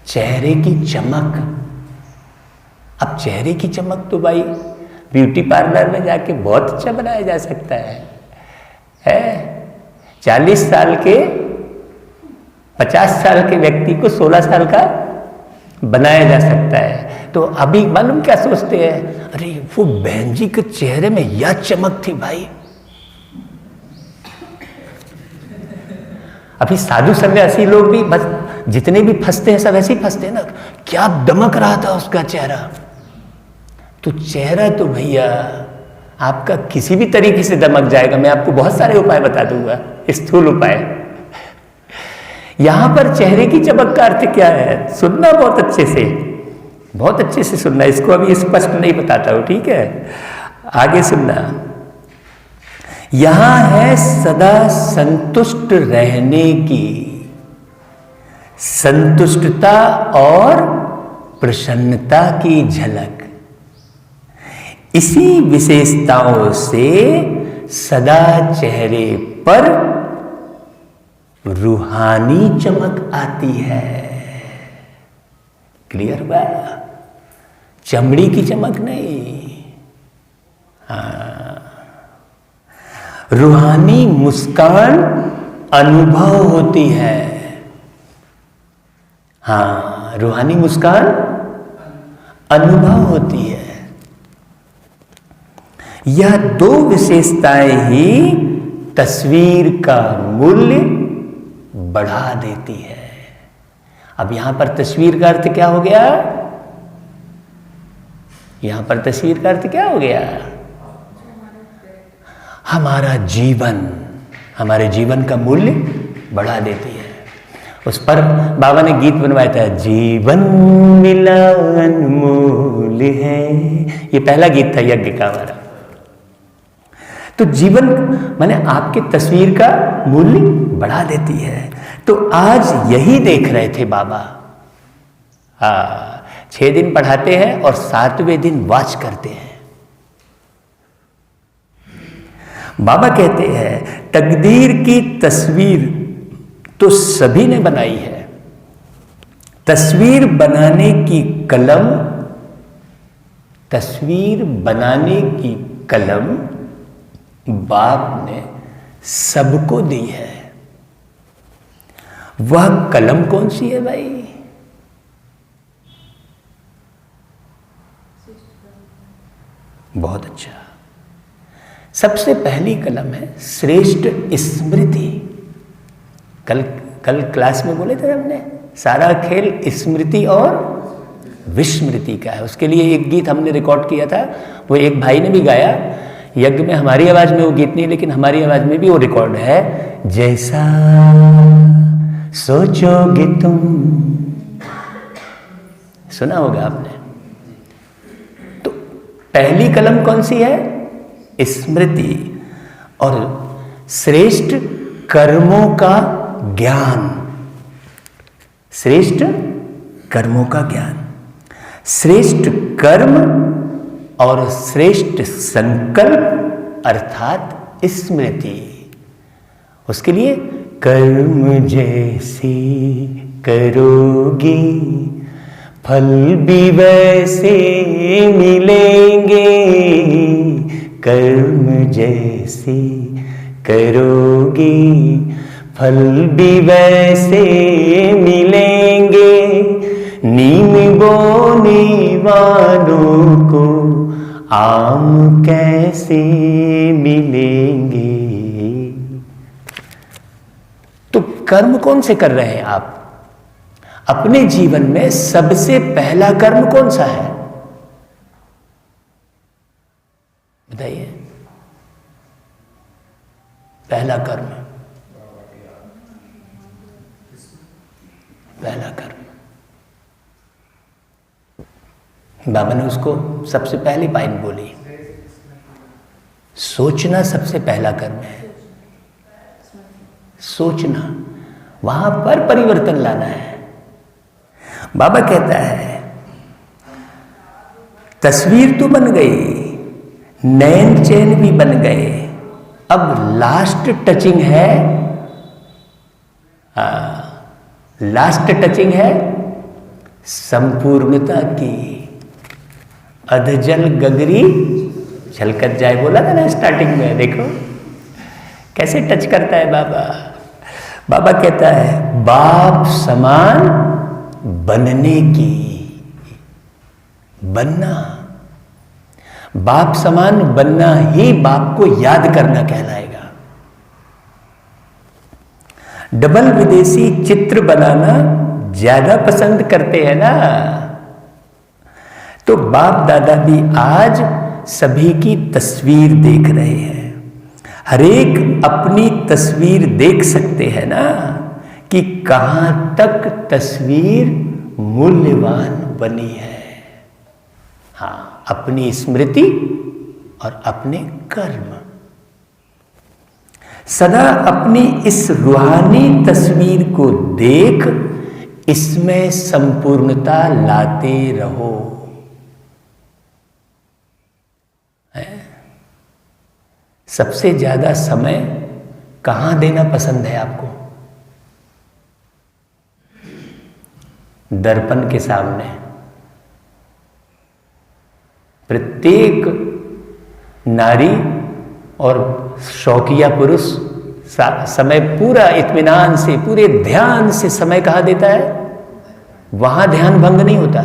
चेहरे की चमक। अब चेहरे की चमक तो भाई ब्यूटी पार्लर में जाके बहुत अच्छा बनाया जा सकता है। 40 साल के 50 साल के व्यक्ति को 16 साल का बनाया जा सकता है। तो अभी मालूम क्या सोचते हैं, अरे वो बहन जी के चेहरे में यह चमक थी भाई। अभी साधु सन्यासी लोग भी बस जितने भी फंसते हैं सब ऐसे ही फंसते हैं ना, क्या दमक रहा था उसका चेहरा। तो चेहरा तो भैया आपका किसी भी तरीके से दमक जाएगा। मैं आपको बहुत सारे उपाय बता दूंगा, स्थूल उपाय। यहां पर चेहरे की चमक का अर्थ क्या है, सुनना बहुत अच्छे से सुनना। इसको अभी स्पष्ट नहीं बताता हूं, ठीक है, आगे सुनना। यहां है सदा संतुष्ट रहने की, संतुष्टता और प्रसन्नता की झलक। इसी विशेषताओं से सदा चेहरे पर रूहानी चमक आती है। क्लियर हुआ? चमड़ी की चमक नहीं, हाँ, रूहानी मुस्कान अनुभव होती है। हाँ, रूहानी मुस्कान अनुभव होती है। यह दो विशेषताएं ही तस्वीर का मूल्य बढ़ा देती है। अब यहां पर तस्वीर का अर्थ क्या हो गया? यहां पर तस्वीर का अर्थ क्या हो गया? हमारा जीवन, हमारे जीवन का मूल्य बढ़ा देती है। उस पर बाबा ने गीत बनवाया था, जीवन मिला अनमोल है। ये पहला गीत था यज्ञ का हमारा। तो जीवन माने आपके तस्वीर का मूल्य बढ़ा देती है। तो आज यही देख रहे थे बाबा। 6 दिन पढ़ाते हैं और 7वें दिन वाच करते हैं। बाबा कहते हैं तकदीर की तस्वीर तो सभी ने बनाई है, तस्वीर बनाने की कलम, तस्वीर बनाने की कलम बाप ने सबको दी है। वह कलम कौन सी है भाई? बहुत अच्छा। सबसे पहली कलम है श्रेष्ठ स्मृति। कल क्लास में बोले थे हमने, सारा खेल स्मृति और विस्मृति का है। उसके लिए एक गीत हमने रिकॉर्ड किया था, वो एक भाई ने भी गाया यज्ञ में। हमारी आवाज में वो गीत नहीं, लेकिन हमारी आवाज में भी वो रिकॉर्ड है। जैसा सोचोगे तुम, सुना होगा आपने। तो पहली कलम कौन सी है? स्मृति। और श्रेष्ठ कर्मों का ज्ञान, श्रेष्ठ कर्मों का ज्ञान, श्रेष्ठ कर्म और श्रेष्ठ संकल्प अर्थात स्मृति। उसके लिए कर्म जैसे करोगे फल भी वैसे मिलेंगे, कर्म जैसे करोगे फल भी वैसे मिलेंगे, नीम बोने वालों को आम कैसे मिलेंगे। तो कर्म कौन से कर रहे हैं आप अपने जीवन में? सबसे पहला कर्म कौन सा है बताइए? पहला कर्म, पहला कर्म बाबा ने उसको सबसे पहली पॉइंट बोली, सोचना सबसे पहला कर्म है। सोचना, वहां पर परिवर्तन लाना है। बाबा कहता है तस्वीर तो बन गई, नैन चैन भी बन गए, अब लास्ट टचिंग है, लास्ट टचिंग है संपूर्णता की। अधजल गगरी छलकत जाए, बोला था ना स्टार्टिंग में। देखो कैसे टच करता है बाबा। बाबा कहता है बाप समान बनने की, बनना, बाप समान बनना ही बाप को याद करना कहलाएगा। डबल विदेशी चित्र बनाना ज्यादा पसंद करते हैं ना, तो बाप दादा भी आज सभी की तस्वीर देख रहे हैं। हर एक अपनी तस्वीर देख सकते हैं ना कि कहां तक तस्वीर मूल्यवान बनी है। हाँ, अपनी स्मृति और अपने कर्म। सदा अपनी इस रूहानी तस्वीर को देख इसमें संपूर्णता लाते रहो। सबसे ज्यादा समय कहां देना पसंद है आपको? दर्पण के सामने। प्रत्येक नारी और शौकिया पुरुष समय पूरा इत्मीनान से, पूरे ध्यान से समय कहां देता है? वहां ध्यान भंग नहीं होता।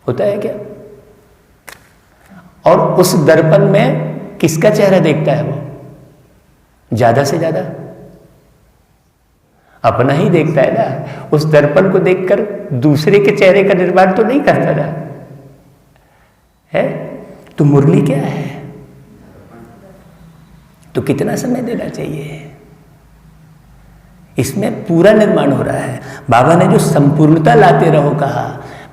होता है क्या? और उस दर्पण में किसका चेहरा देखता है वो? ज्यादा से ज्यादा अपना ही देखता है ना। उस दर्पण को देखकर दूसरे के चेहरे का निर्माण तो नहीं करता ना है। तो मुरली क्या है? तो कितना समय देना चाहिए? इसमें पूरा निर्माण हो रहा है। बाबा ने जो संपूर्णता लाते रहो कहा,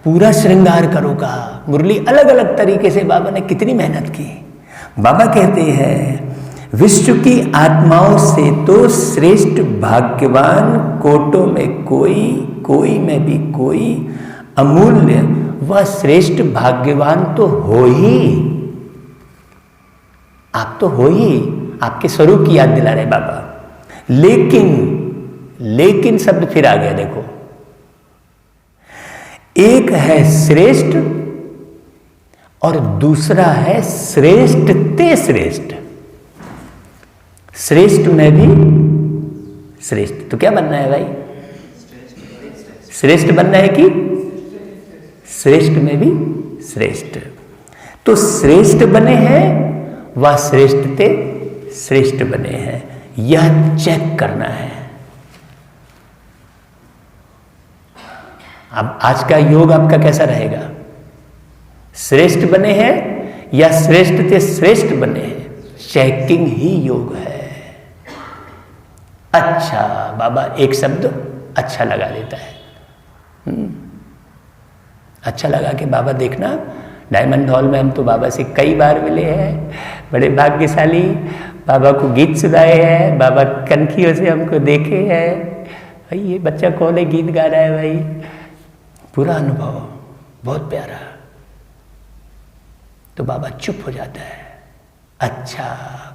पूरा श्रृंगार करो कहा। मुरली अलग अलग तरीके से बाबा ने कितनी मेहनत की। बाबा कहते हैं विश्व की आत्माओं से तो श्रेष्ठ भाग्यवान कोटों में कोई, कोई में भी कोई, अमूल्य वह श्रेष्ठ भाग्यवान तो हो ही। आप तो हो ही, आपके स्वरूप की याद दिला रहे बाबा। लेकिन शब्द फिर आ गया। देखो, एक है श्रेष्ठ और दूसरा है श्रेष्ठ ते श्रेष्ठ। श्रेष्ठ में भी श्रेष्ठ। तो क्या बनना है भाई? श्रेष्ठ बनना है कि श्रेष्ठ में भी श्रेष्ठ। तो श्रेष्ठ बने हैं व श्रेष्ठ ते श्रेष्ठ बने हैं, यह चेक करना है। अब आज का योग आपका कैसा रहेगा? श्रेष्ठ बने हैं या श्रेष्ठ ते श्रेष्ठ बने हैं? चेकिंग ही योग है। अच्छा, बाबा एक शब्द अच्छा लगा देता है। अच्छा लगा के बाबा देखना, डायमंड हॉल में हम तो बाबा से कई बार मिले हैं, बड़े भाग्यशाली। बाबा को गीत सुनाए हैं, बाबा कनखियों से हमको देखे हैं। भाई ये बच्चा कौन है, गीत गा रहा है भाई। पूरा अनुभव बहुत प्यारा। तो बाबा चुप हो जाता है, अच्छा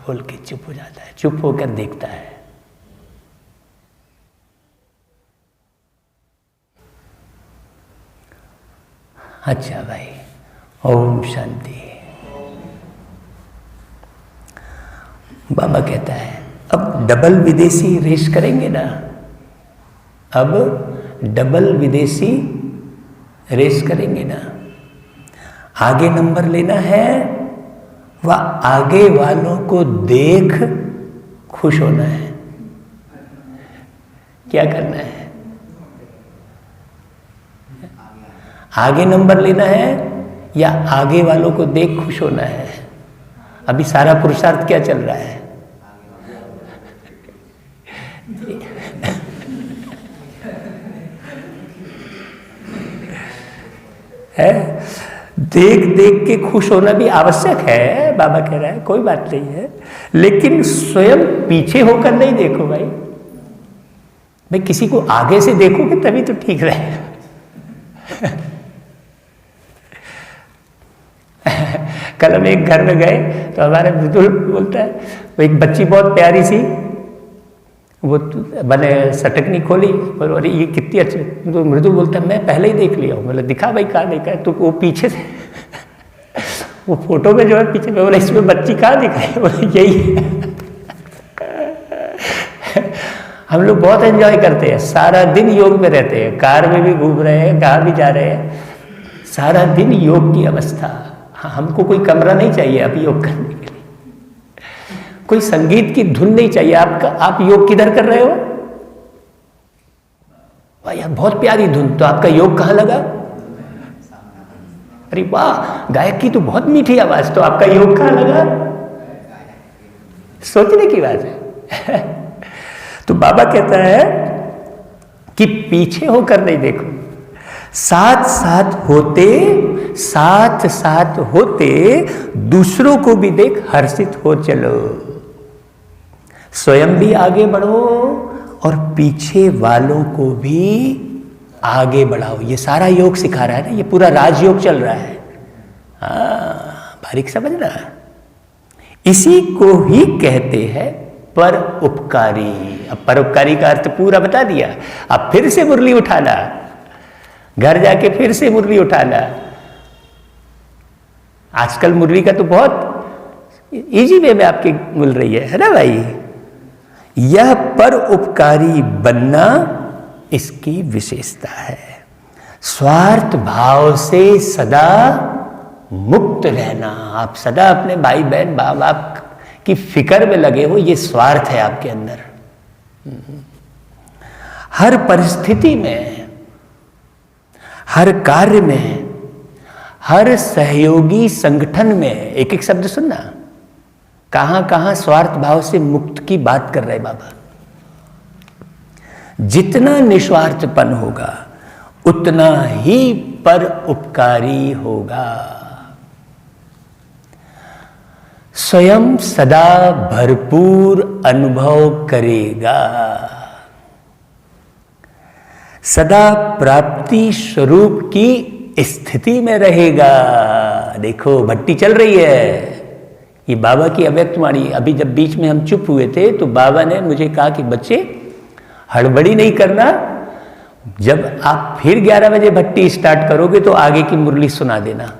बोल के चुप हो जाता है, चुप होकर देखता है। अच्छा भाई, ओम शांति। बाबा कहता है अब डबल विदेशी रेस करेंगे ना। अब डबल विदेशी रेस करेंगे ना। आगे नंबर लेना है व आगे वालों को देख खुश होना है। क्या करना है? आगे नंबर लेना है या आगे वालों को देख खुश होना है? अभी सारा पुरुषार्थ क्या चल रहा है? है देख देख के खुश होना भी आवश्यक है। बाबा कह रहा है कोई बात नहीं है, लेकिन स्वयं पीछे होकर नहीं देखो भाई। भाई किसी को आगे से देखोगे तभी तो ठीक रहेगा। कल हम एक घर में गए तो हमारे बुजुर्ग बोलता है, वो एक बच्ची बहुत प्यारी सी, वो मैंने सटकनी खोली और अरे ये कितनी अच्छी। तो मृदु बोलता है मैं पहले ही देख लिया हूँ। मतलब दिखा भाई कहाँ देखा है? तो वो पीछे से वो फोटो में जो है पीछे में बोला इसमें बच्ची कहाँ दिखाई? बोला यही है। हम लोग बहुत एंजॉय करते हैं, सारा दिन योग में रहते हैं, कार में भी घूम रहे हैं, कहाँ भी जा रहे हैं, सारा दिन योग की अवस्था। हाँ, हमको कोई कमरा नहीं चाहिए अब योग करने के लिए, कोई संगीत की धुन नहीं चाहिए। आप योग किधर कर रहे हो? वाह यार, बहुत प्यारी धुन, तो आपका योग कहाँ लगा? अरे वाह, गायक की तो बहुत मीठी आवाज, तो आपका योग कहाँ लगा? सोचने की बात है। तो बाबा कहता है कि पीछे होकर नहीं देखो, साथ साथ होते दूसरों को भी देख हर्षित हो चलो। स्वयं भी आगे बढ़ो और पीछे वालों को भी आगे बढ़ाओ। ये सारा योग सिखा रहा है ना, ये पूरा राजयोग चल रहा है। बारीक समझना। इसी को ही कहते हैं परोपकारी। अब परोपकारी का अर्थ पूरा बता दिया। अब फिर से मुरली उठाना, घर जाके फिर से मुरली उठाना। आजकल मुरली का तो बहुत इजी वे में आपकी मिल रही है ना भाई। यह परोपकारी बनना इसकी विशेषता है। स्वार्थ भाव से सदा मुक्त रहना। आप सदा अपने भाई बहन माँ बाप की फिक्र में लगे हो, ये स्वार्थ है आपके अंदर। हर परिस्थिति में, हर कार्य में, हर सहयोगी संगठन में, एक एक शब्द सुनना, कहां कहां स्वार्थ भाव से मुक्त की बात कर रहे बाबा। जितना निस्वार्थपन होगा उतना ही परोपकारी होगा। स्वयं सदा भरपूर अनुभव करेगा, सदा प्राप्ति स्वरूप की स्थिति में रहेगा। देखो भट्टी चल रही है, ये बाबा की अव्यक्त वाणी। अभी जब बीच में हम चुप हुए थे तो बाबा ने मुझे कहा कि बच्चे हड़बड़ी नहीं करना, जब आप फिर 11 बजे भट्टी स्टार्ट करोगे तो आगे की मुरली सुना देना।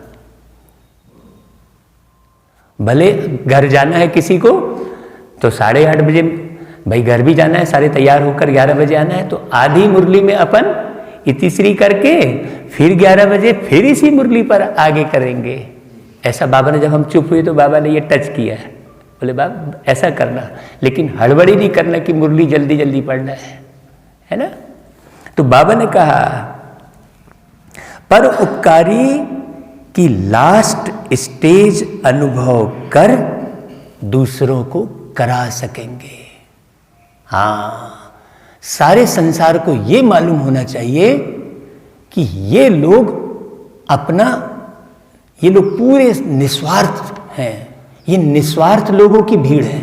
भले घर जाना है किसी को तो 8:30 बजे, भाई घर भी जाना है, सारे तैयार होकर 11 बजे आना है, तो आधी मुरली में अपन इतिश्री करके फिर 11 बजे फिर इसी मुरली पर आगे करेंगे। ऐसा बाबा ने, जब हम चुप हुए तो बाबा ने ये टच किया है, बोले बाबा ऐसा करना, लेकिन हड़बड़ी नहीं करना कि मुरली जल्दी जल्दी पढ़ना है ना। तो बाबा ने कहा परोपकारी की लास्ट स्टेज अनुभव कर दूसरों को करा सकेंगे। हाँ, सारे संसार को ये मालूम होना चाहिए कि ये लोग अपना, ये लोग पूरे निस्वार्थ हैं। ये निस्वार्थ लोगों की भीड़ है,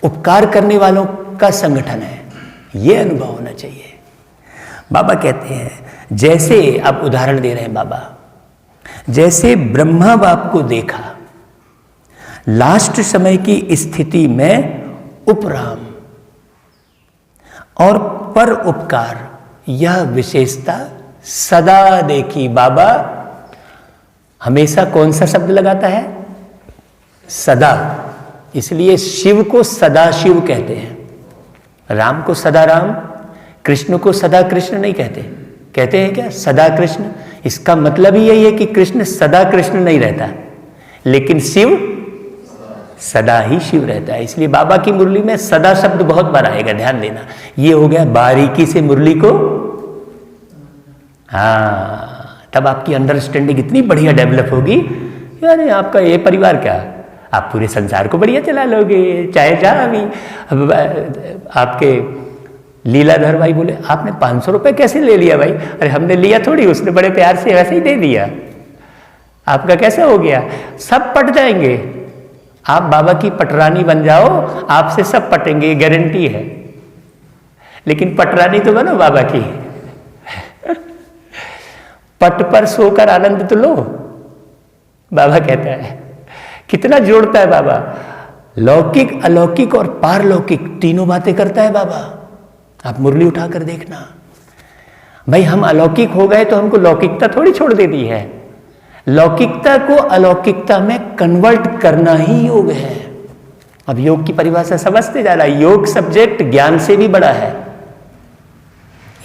उपकार करने वालों का संगठन है। ये अनुभव होना चाहिए। बाबा कहते हैं, जैसे आप उदाहरण दे रहे हैं बाबा, जैसे ब्रह्मा बाप को देखा लास्ट समय की स्थिति में उपराम और पर उपकार, यह विशेषता सदा देखी। बाबा हमेशा कौन सा शब्द लगाता है? सदा। इसलिए शिव को सदा शिव कहते हैं, राम को सदा राम, कृष्ण को सदा कृष्ण नहीं कहते। कहते हैं क्या? सदा कृष्ण। इसका मतलब ही यही है कि कृष्ण सदा कृष्ण नहीं रहता, लेकिन शिव सदा ही शिव रहता है। इसलिए बाबा की मुरली में सदा शब्द बहुत बार आएगा, ध्यान देना। ये हो गया बारीकी से मुरली को, हाँ, तब आपकी अंडरस्टैंडिंग इतनी बढ़िया डेवलप होगी। यानी आपका ये परिवार क्या, आप पूरे संसार को बढ़िया चला लोगे। चाहे जहाँ अभी आपके लीलाधर भाई बोले आपने 500 रुपये कैसे ले लिया भाई? अरे हमने लिया थोड़ी, उसने बड़े प्यार से वैसे ही दे दिया। आपका कैसे हो गया? सब पट जाएंगे। आप बाबा की पटरानी बन जाओ, आपसे सब पटेंगे, गारंटी है। लेकिन पटरानी तो बनो बाबा की। पट पर सोकर आनंद तो लो, बाबा कहता है। कितना जोड़ता है बाबा, लौकिक अलौकिक और पारलौकिक तीनों बातें करता है बाबा। आप मुरली उठाकर देखना भाई, हम अलौकिक हो गए तो हमको लौकिकता थोड़ी छोड़ देती है। लौकिकता को अलौकिकता में कन्वर्ट करना ही योग है। अब योग की परिभाषा समझते जा रहा है। योग सब्जेक्ट ज्ञान से भी बड़ा है,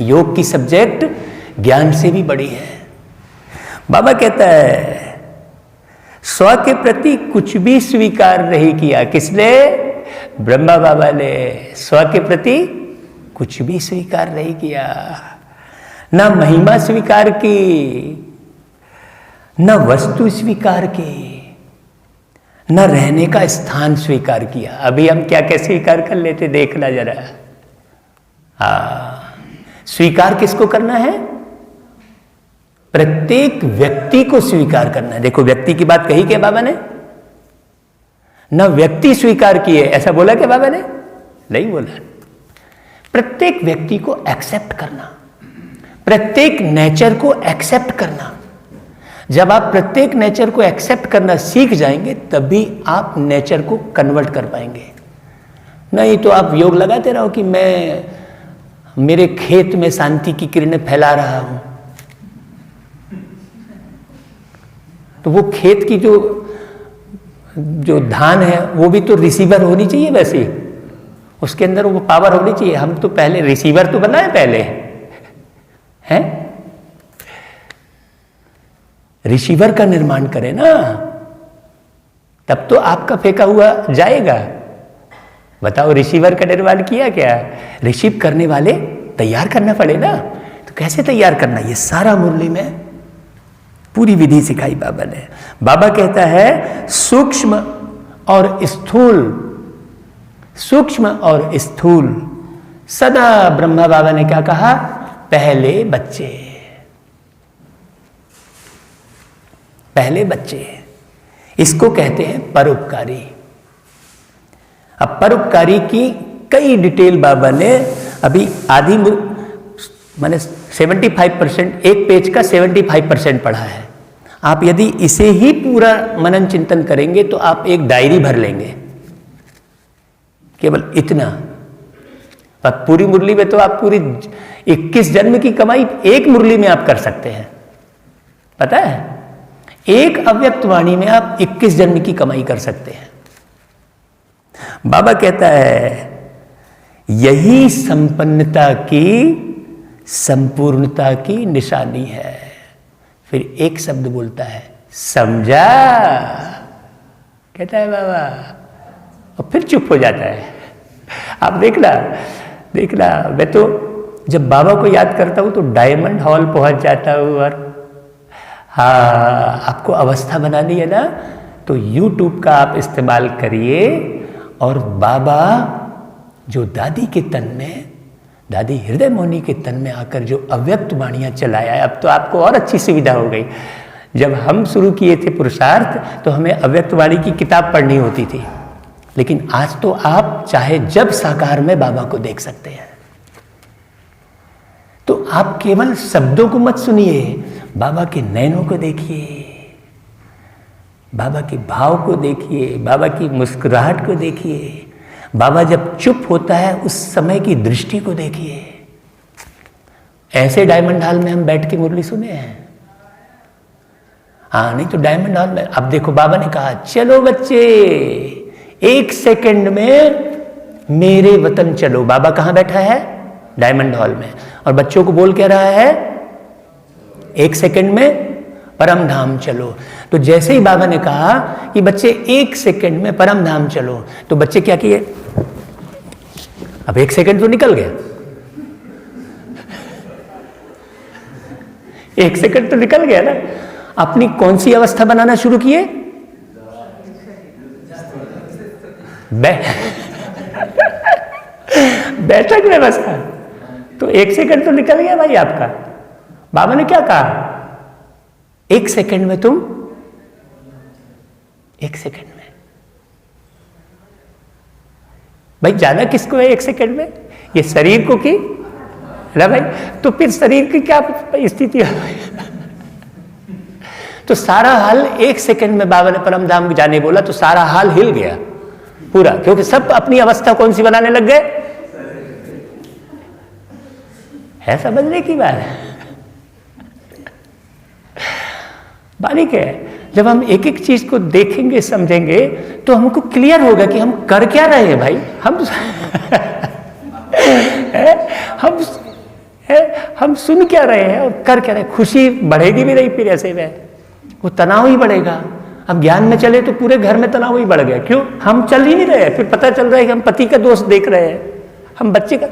योग की सब्जेक्ट ज्ञान से भी बड़ी है। बाबा कहता है स्व के प्रति कुछ भी स्वीकार नहीं किया। किसने? ब्रह्मा बाबा ने स्व के प्रति कुछ भी स्वीकार नहीं किया। ना महिमा स्वीकार की, न वस्तु स्वीकार की, न रहने का स्थान स्वीकार किया। अभी हम क्या क्या स्वीकार कर लेते देखना जरा। स्वीकार किसको करना है? प्रत्येक व्यक्ति को स्वीकार करना है। देखो व्यक्ति की बात कही क्या बाबा ने? न व्यक्ति स्वीकार किए, ऐसा बोला क्या बाबा ने? नहीं बोला। प्रत्येक व्यक्ति को एक्सेप्ट करना, प्रत्येक नेचर को एक्सेप्ट करना। जब आप प्रत्येक नेचर को एक्सेप्ट करना सीख जाएंगे तभी आप नेचर को कन्वर्ट कर पाएंगे। नहीं तो आप योग लगाते रहो कि मैं मेरे खेत में शांति की किरणें फैला रहा हूं, तो वो खेत की जो धान है वो भी तो रिसीवर होनी चाहिए, वैसे उसके अंदर वो पावर होनी चाहिए। हम तो पहले रिसीवर तो बनाए पहले हैं, रिसीवर का निर्माण करें ना, तब तो आपका फेंका हुआ जाएगा। बताओ रिसीवर का निर्माण किया क्या? रिसीव करने वाले तैयार करना पड़े ना। तो कैसे तैयार करना, ये सारा मुरली में पूरी विधि सिखाई बाबा ने। बाबा कहता है सूक्ष्म और स्थूल, सूक्ष्म और स्थूल। सदा ब्रह्मा बाबा ने क्या कहा? पहले बच्चे, पहले बच्चे। इसको कहते हैं परोपकारी। अब परोपकारी की कई डिटेल बाबा ने अभी आधी मैंने 75%, एक पेज का 75% पढ़ा है। आप यदि इसे ही पूरा मनन चिंतन करेंगे तो आप एक डायरी भर लेंगे, केवल इतना। अब पूरी मुरली में तो आप पूरी 21 जन्म की कमाई एक मुरली में आप कर सकते हैं, पता है? एक अव्यक्त वाणी में आप 21 जन्म की कमाई कर सकते हैं। बाबा कहता है यही संपन्नता की, संपूर्णता की निशानी है। फिर एक शब्द बोलता है, समझा? कहता है बाबा, और फिर चुप हो जाता है। आप देखना, मैं तो जब बाबा को याद करता हूं तो डायमंड हॉल पहुंच जाता हूं। और हाँ, आपको अवस्था बनानी है ना, तो YouTube का आप इस्तेमाल करिए और बाबा जो दादी के तन में, दादी हृदय मोहिनी के तन में आकर जो अव्यक्त वाणियां चलाया है, अब तो आपको और अच्छी सुविधा हो गई। जब हम शुरू किए थे पुरुषार्थ तो हमें अव्यक्त वाणी की किताब पढ़नी होती थी, लेकिन आज तो आप चाहे जब साकार में बाबा को देख सकते हैं। तो आप केवल शब्दों को मत सुनिए, बाबा के नयनों को देखिए, बाबा के भाव को देखिए, बाबा की मुस्कुराहट को देखिए, बाबा जब चुप होता है उस समय की दृष्टि को देखिए। ऐसे डायमंड हॉल में हम बैठ के मुरली सुने हैं? हाँ, नहीं तो डायमंड हॉल में। अब देखो बाबा ने कहा चलो बच्चे 1 सेकंड में मेरे वतन चलो। बाबा कहां बैठा है? डायमंड हॉल में। और बच्चों को बोल क्या रहा है? 1 सेकंड में परम धाम चलो। तो जैसे ही बाबा ने कहा कि बच्चे 1 सेकंड में परम धाम चलो, तो बच्चे क्या किए? अब 1 सेकंड तो निकल गया, 1 सेकंड तो निकल गया ना। अपनी कौन सी अवस्था बनाना शुरू किए? बैठक व्यवस्था। तो 1 सेकंड तो निकल गया भाई आपका। बाबा ने क्या कहा? 1 सेकंड में तुम 1 सेकंड में भाई जाना किसको है? 1 सेकंड में ये शरीर को की ना भाई। तो फिर शरीर की क्या स्थिति है? तो सारा हाल 1 सेकंड में बाबा ने परम धाम जाने बोला तो सारा हाल हिल गया पूरा, क्योंकि सब अपनी अवस्था कौन सी बनाने लग गए? है समझने की बात। बारीक है। जब हम एक एक चीज को देखेंगे समझेंगे तो हमको क्लियर होगा कि हम कर क्या रहे हैं भाई। हम हम सुन क्या रहे हैं और कर क्या रहे हैं? खुशी बढ़ेगी भी नहीं फिर ऐसे में, वो तनाव ही बढ़ेगा। अब ज्ञान में चले तो पूरे घर में तनाव ही बढ़ गया। क्यों? हम चल ही नहीं रहे, फिर पता चल रहा है कि हम पति का दोष देख रहे हैं, हम बच्चे का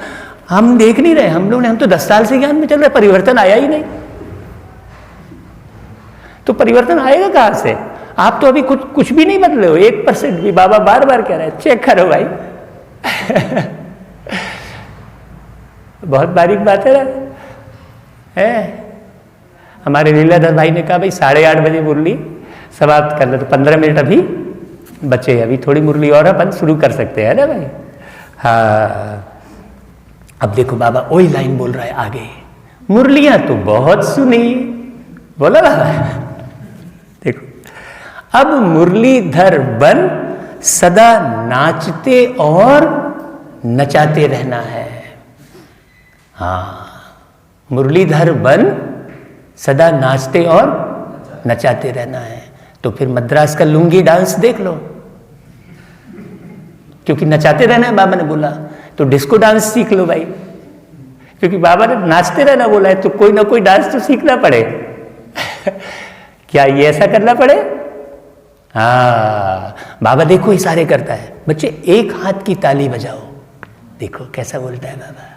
हम देख नहीं रहे। हम तो 10 साल से ज्ञान में चल रहे, परिवर्तन आया ही नहीं। तो परिवर्तन आएगा कहां से? आप तो अभी कुछ भी नहीं बदले हो, 1% भी। बाबा बार बार कह रहे हैं चेक करो भाई। बहुत बारीक बात है ना, है? हमारे लीलाधर भाई ने कहा भाई 8:30 बजे मुरली समाप्त कर ले, तो 15 मिनट अभी बचे, अभी थोड़ी मुरली और अपन शुरू कर सकते हैं ना भाई। हाँ, अब देखो बाबा वही लाइन बोल रहा है आगे, मुरलियां तो बहुत सुनी, बोला बाबा। देखो, अब मुरलीधर बन सदा नाचते और नचाते रहना है। हाँ, मुरलीधर बन सदा नाचते और नचाते रहना है। तो फिर मद्रास का लुंगी डांस देख लो, क्योंकि नचाते रहना है बाबा ने बोला, तो डिस्को डांस सीख लो भाई, क्योंकि बाबा ने नाचते रहना बोला है, तो कोई ना कोई डांस तो सीखना पड़े। क्या ये ऐसा करना पड़े? हाँ, बाबा देखो इशारे करता है, बच्चे एक हाथ की ताली बजाओ। देखो कैसा बोलता है बाबा।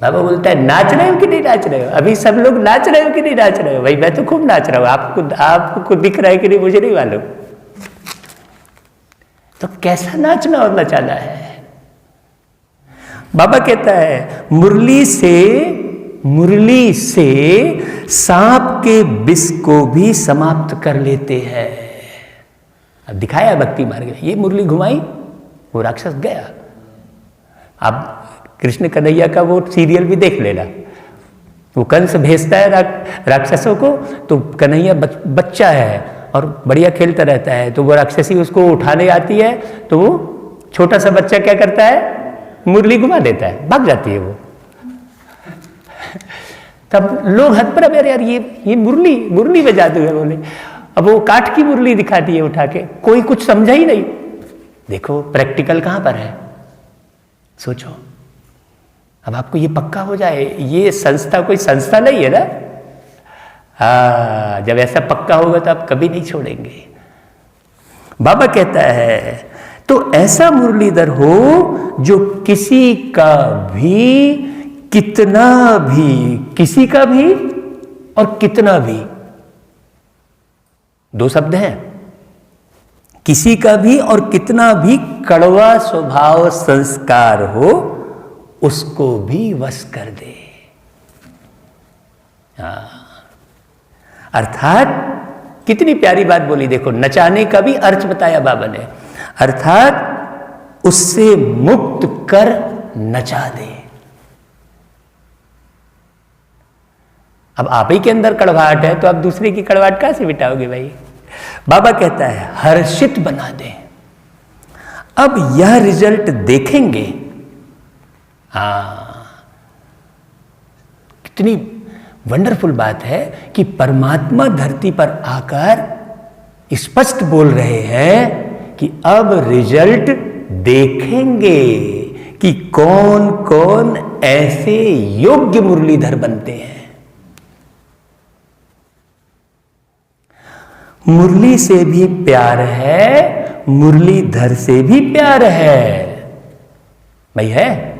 बाबा बोलता है नाच रहे हो कि नहीं नाच रहे हो? अभी सब लोग नाच रहे हो कि नहीं नाच रहे हो? भाई मैं तो खूब नाच रहा हूं, आपको दिख रहा है कि नहीं मुझे नहीं मालूम। तो कैसा नाचना और नचाना है? बाबा कहता है मुरली से सांप के विष को भी समाप्त कर लेते हैं। अब दिखाया भक्ति मार्ग में, ये मुरली घुमाई, वो राक्षस गया। अब कृष्ण कन्हैया का वो सीरियल भी देख लेना, वो कंस भेजता है राक्षसों को, तो कन्हैया बच्चा है और बढ़िया खेलता रहता है, तो वो राक्षसी उसको उठाने आती है, तो वो छोटा सा बच्चा क्या करता है? मुरली घुमा देता है, भाग जाती है वो। तब लोग हद पर, अब यार ये मुरली में जादू है बोले। अब वो काठ की मुरली दिखाती है उठा के, कोई कुछ समझा ही नहीं। देखो प्रैक्टिकल कहां पर है, सोचो। अब आपको ये पक्का हो जाए, ये संस्था कोई संस्था नहीं है ना। हाँ, जब ऐसा पक्का होगा तो आप कभी नहीं छोड़ेंगे। बाबा कहता है तो ऐसा मुरलीधर हो जो किसी का भी, कितना भी, किसी का भी और कितना भी, 2 शब्द हैं, किसी का भी और कितना भी कड़वा स्वभाव संस्कार हो उसको भी वश कर दे। अर्थात कितनी प्यारी बात बोली, देखो नचाने का भी अर्थ बताया बाबा ने, अर्थात उससे मुक्त कर नचा दे। अब आप ही के अंदर कड़वाहट है तो आप दूसरे की कड़वाहट कहां से मिटाओगे भाई? बाबा कहता है हर्षित बना दे। अब यह रिजल्ट देखेंगे। हाँ, कितनी वंडरफुल बात है कि परमात्मा धरती पर आकर स्पष्ट बोल रहे हैं कि अब रिजल्ट देखेंगे कि कौन कौन ऐसे योग्य मुरलीधर बनते हैं। मुरली से भी प्यार है, मुरलीधर से भी प्यार है। भाई है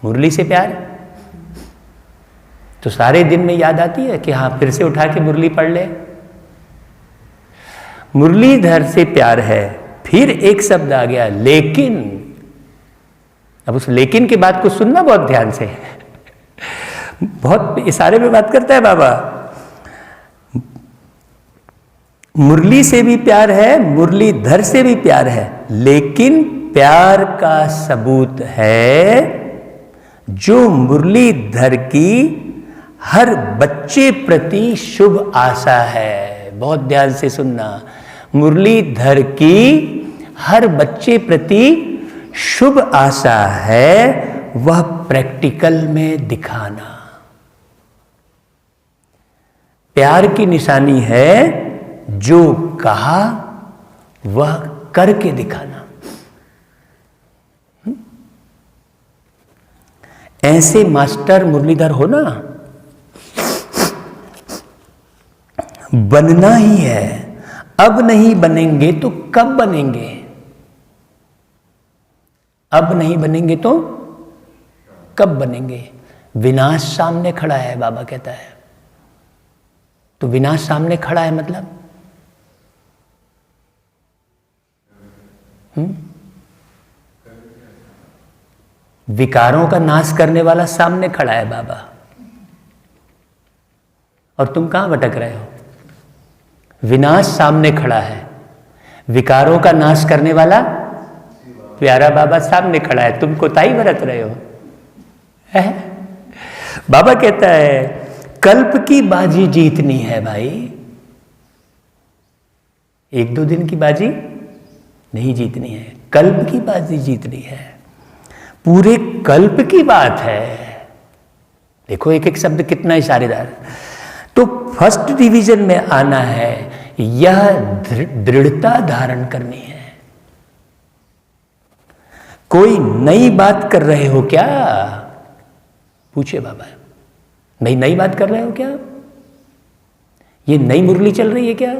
मुरली से प्यार तो सारे दिन में याद आती है कि हाँ फिर से उठा के मुरली पढ़ ले। मुरलीधर से प्यार है, फिर एक शब्द आ गया लेकिन। अब उस लेकिन की बात को सुनना बहुत ध्यान से। बहुत इशारे में बात करता है बाबा। मुरली से भी प्यार है, मुरलीधर से भी प्यार है, लेकिन प्यार का सबूत है जो मुरलीधर की हर बच्चे प्रति शुभ आशा है। बहुत ध्यान से सुनना, मुरलीधर की हर बच्चे प्रति शुभ आशा है, वह प्रैक्टिकल में दिखाना। प्यार की निशानी है जो कहा वह करके दिखाना। ऐसे मास्टर मुरलीधर हो ना, बनना ही है। अब नहीं बनेंगे तो कब बनेंगे? अब नहीं बनेंगे तो कब बनेंगे? विनाश सामने खड़ा है, बाबा कहता है। तो विनाश सामने खड़ा है मतलब विकारों का नाश करने वाला सामने खड़ा है बाबा, और तुम कहां भटक रहे हो? विनाश सामने खड़ा है, विकारों का नाश करने वाला प्यारा बाबा सामने खड़ा है, तुम कोताही बरत रहे हो। है? बाबा कहता है कल्प की बाजी जीतनी है भाई, एक दो दिन की बाजी नहीं जीतनी है, कल्प की बाजी जीतनी है। पूरे कल्प की बात है। देखो एक एक शब्द कितना इशारेदार। तो फर्स्ट डिवीजन में आना है, यह दृढ़ता धारण करनी है। कोई नई बात कर रहे हो क्या? पूछे बाबा, भाई नई बात कर रहे हो क्या? ये नई मुरली चल रही है क्या?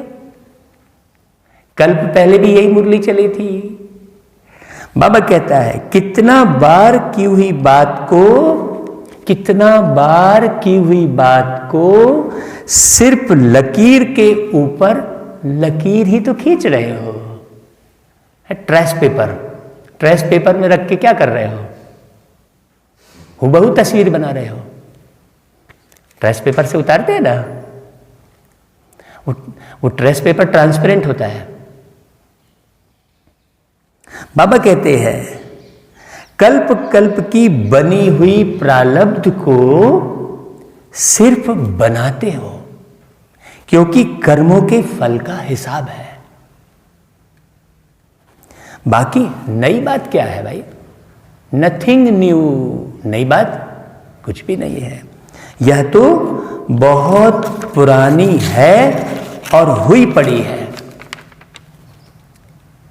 कल्प पहले भी यही मुरली चली थी। बाबा कहता है कितना बार की हुई बात को सिर्फ लकीर के ऊपर लकीर ही तो खींच रहे हो। ट्रेस पेपर में रख के क्या कर रहे हो? हुबहू तस्वीर बना रहे हो। ट्रेस पेपर से उतारते हैं ना, वो ट्रेस पेपर ट्रांसपेरेंट होता है। बाबा कहते हैं कल्प कल्प की बनी हुई प्रारब्ध को सिर्फ बनाते हो, क्योंकि कर्मों के फल का हिसाब है। बाकी नई बात क्या है भाई? नथिंग न्यू, नई बात कुछ भी नहीं है। यह तो बहुत पुरानी है और हुई पड़ी है।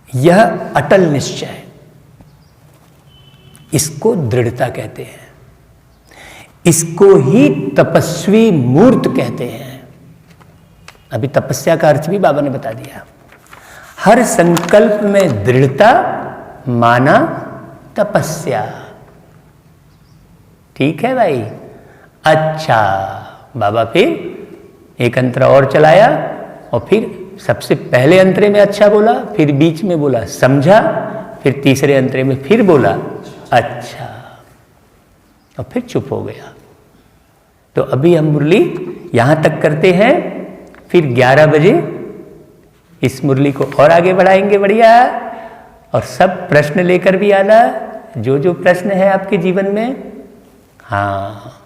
यह अटल निश्चय, इसको दृढ़ता कहते हैं, इसको ही तपस्वी मूर्त कहते हैं। अभी तपस्या का अर्थ भी बाबा ने बता दिया। हर संकल्प में दृढ़ता माना तपस्या। ठीक है भाई? अच्छा, बाबा फिर एक अंतर और चलाया, और फिर सबसे पहले अंतरे में अच्छा बोला, फिर बीच में बोला समझा, फिर तीसरे अंतरे में फिर बोला अच्छा, और फिर चुप हो गया। तो अभी हम मुरली यहां तक करते हैं, फिर 11 बजे इस मुरली को और आगे बढ़ाएंगे। बढ़िया। और सब प्रश्न लेकर भी आना, जो जो प्रश्न है आपके जीवन में। हाँ,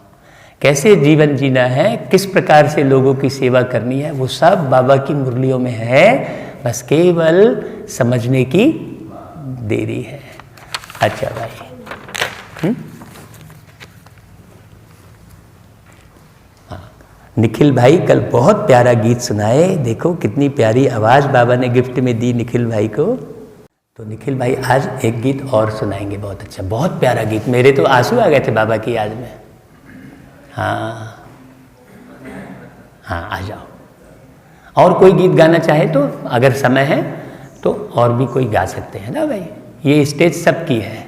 कैसे जीवन जीना है, किस प्रकार से लोगों की सेवा करनी है, वो सब बाबा की मुरलियों में है। बस केवल समझने की देरी है। अच्छा भाई। हाँ, निखिल भाई कल बहुत प्यारा गीत सुनाए। देखो कितनी प्यारी आवाज़ बाबा ने गिफ्ट में दी निखिल भाई को। तो निखिल भाई आज एक गीत और सुनाएंगे, बहुत अच्छा, बहुत प्यारा गीत। मेरे तो आंसू आ गए थे बाबा की याद में। हाँ हाँ, आ जाओ। और कोई गीत गाना चाहे तो अगर समय है तो और भी कोई गा सकते हैं ना भाई, ये स्टेज सबकी है।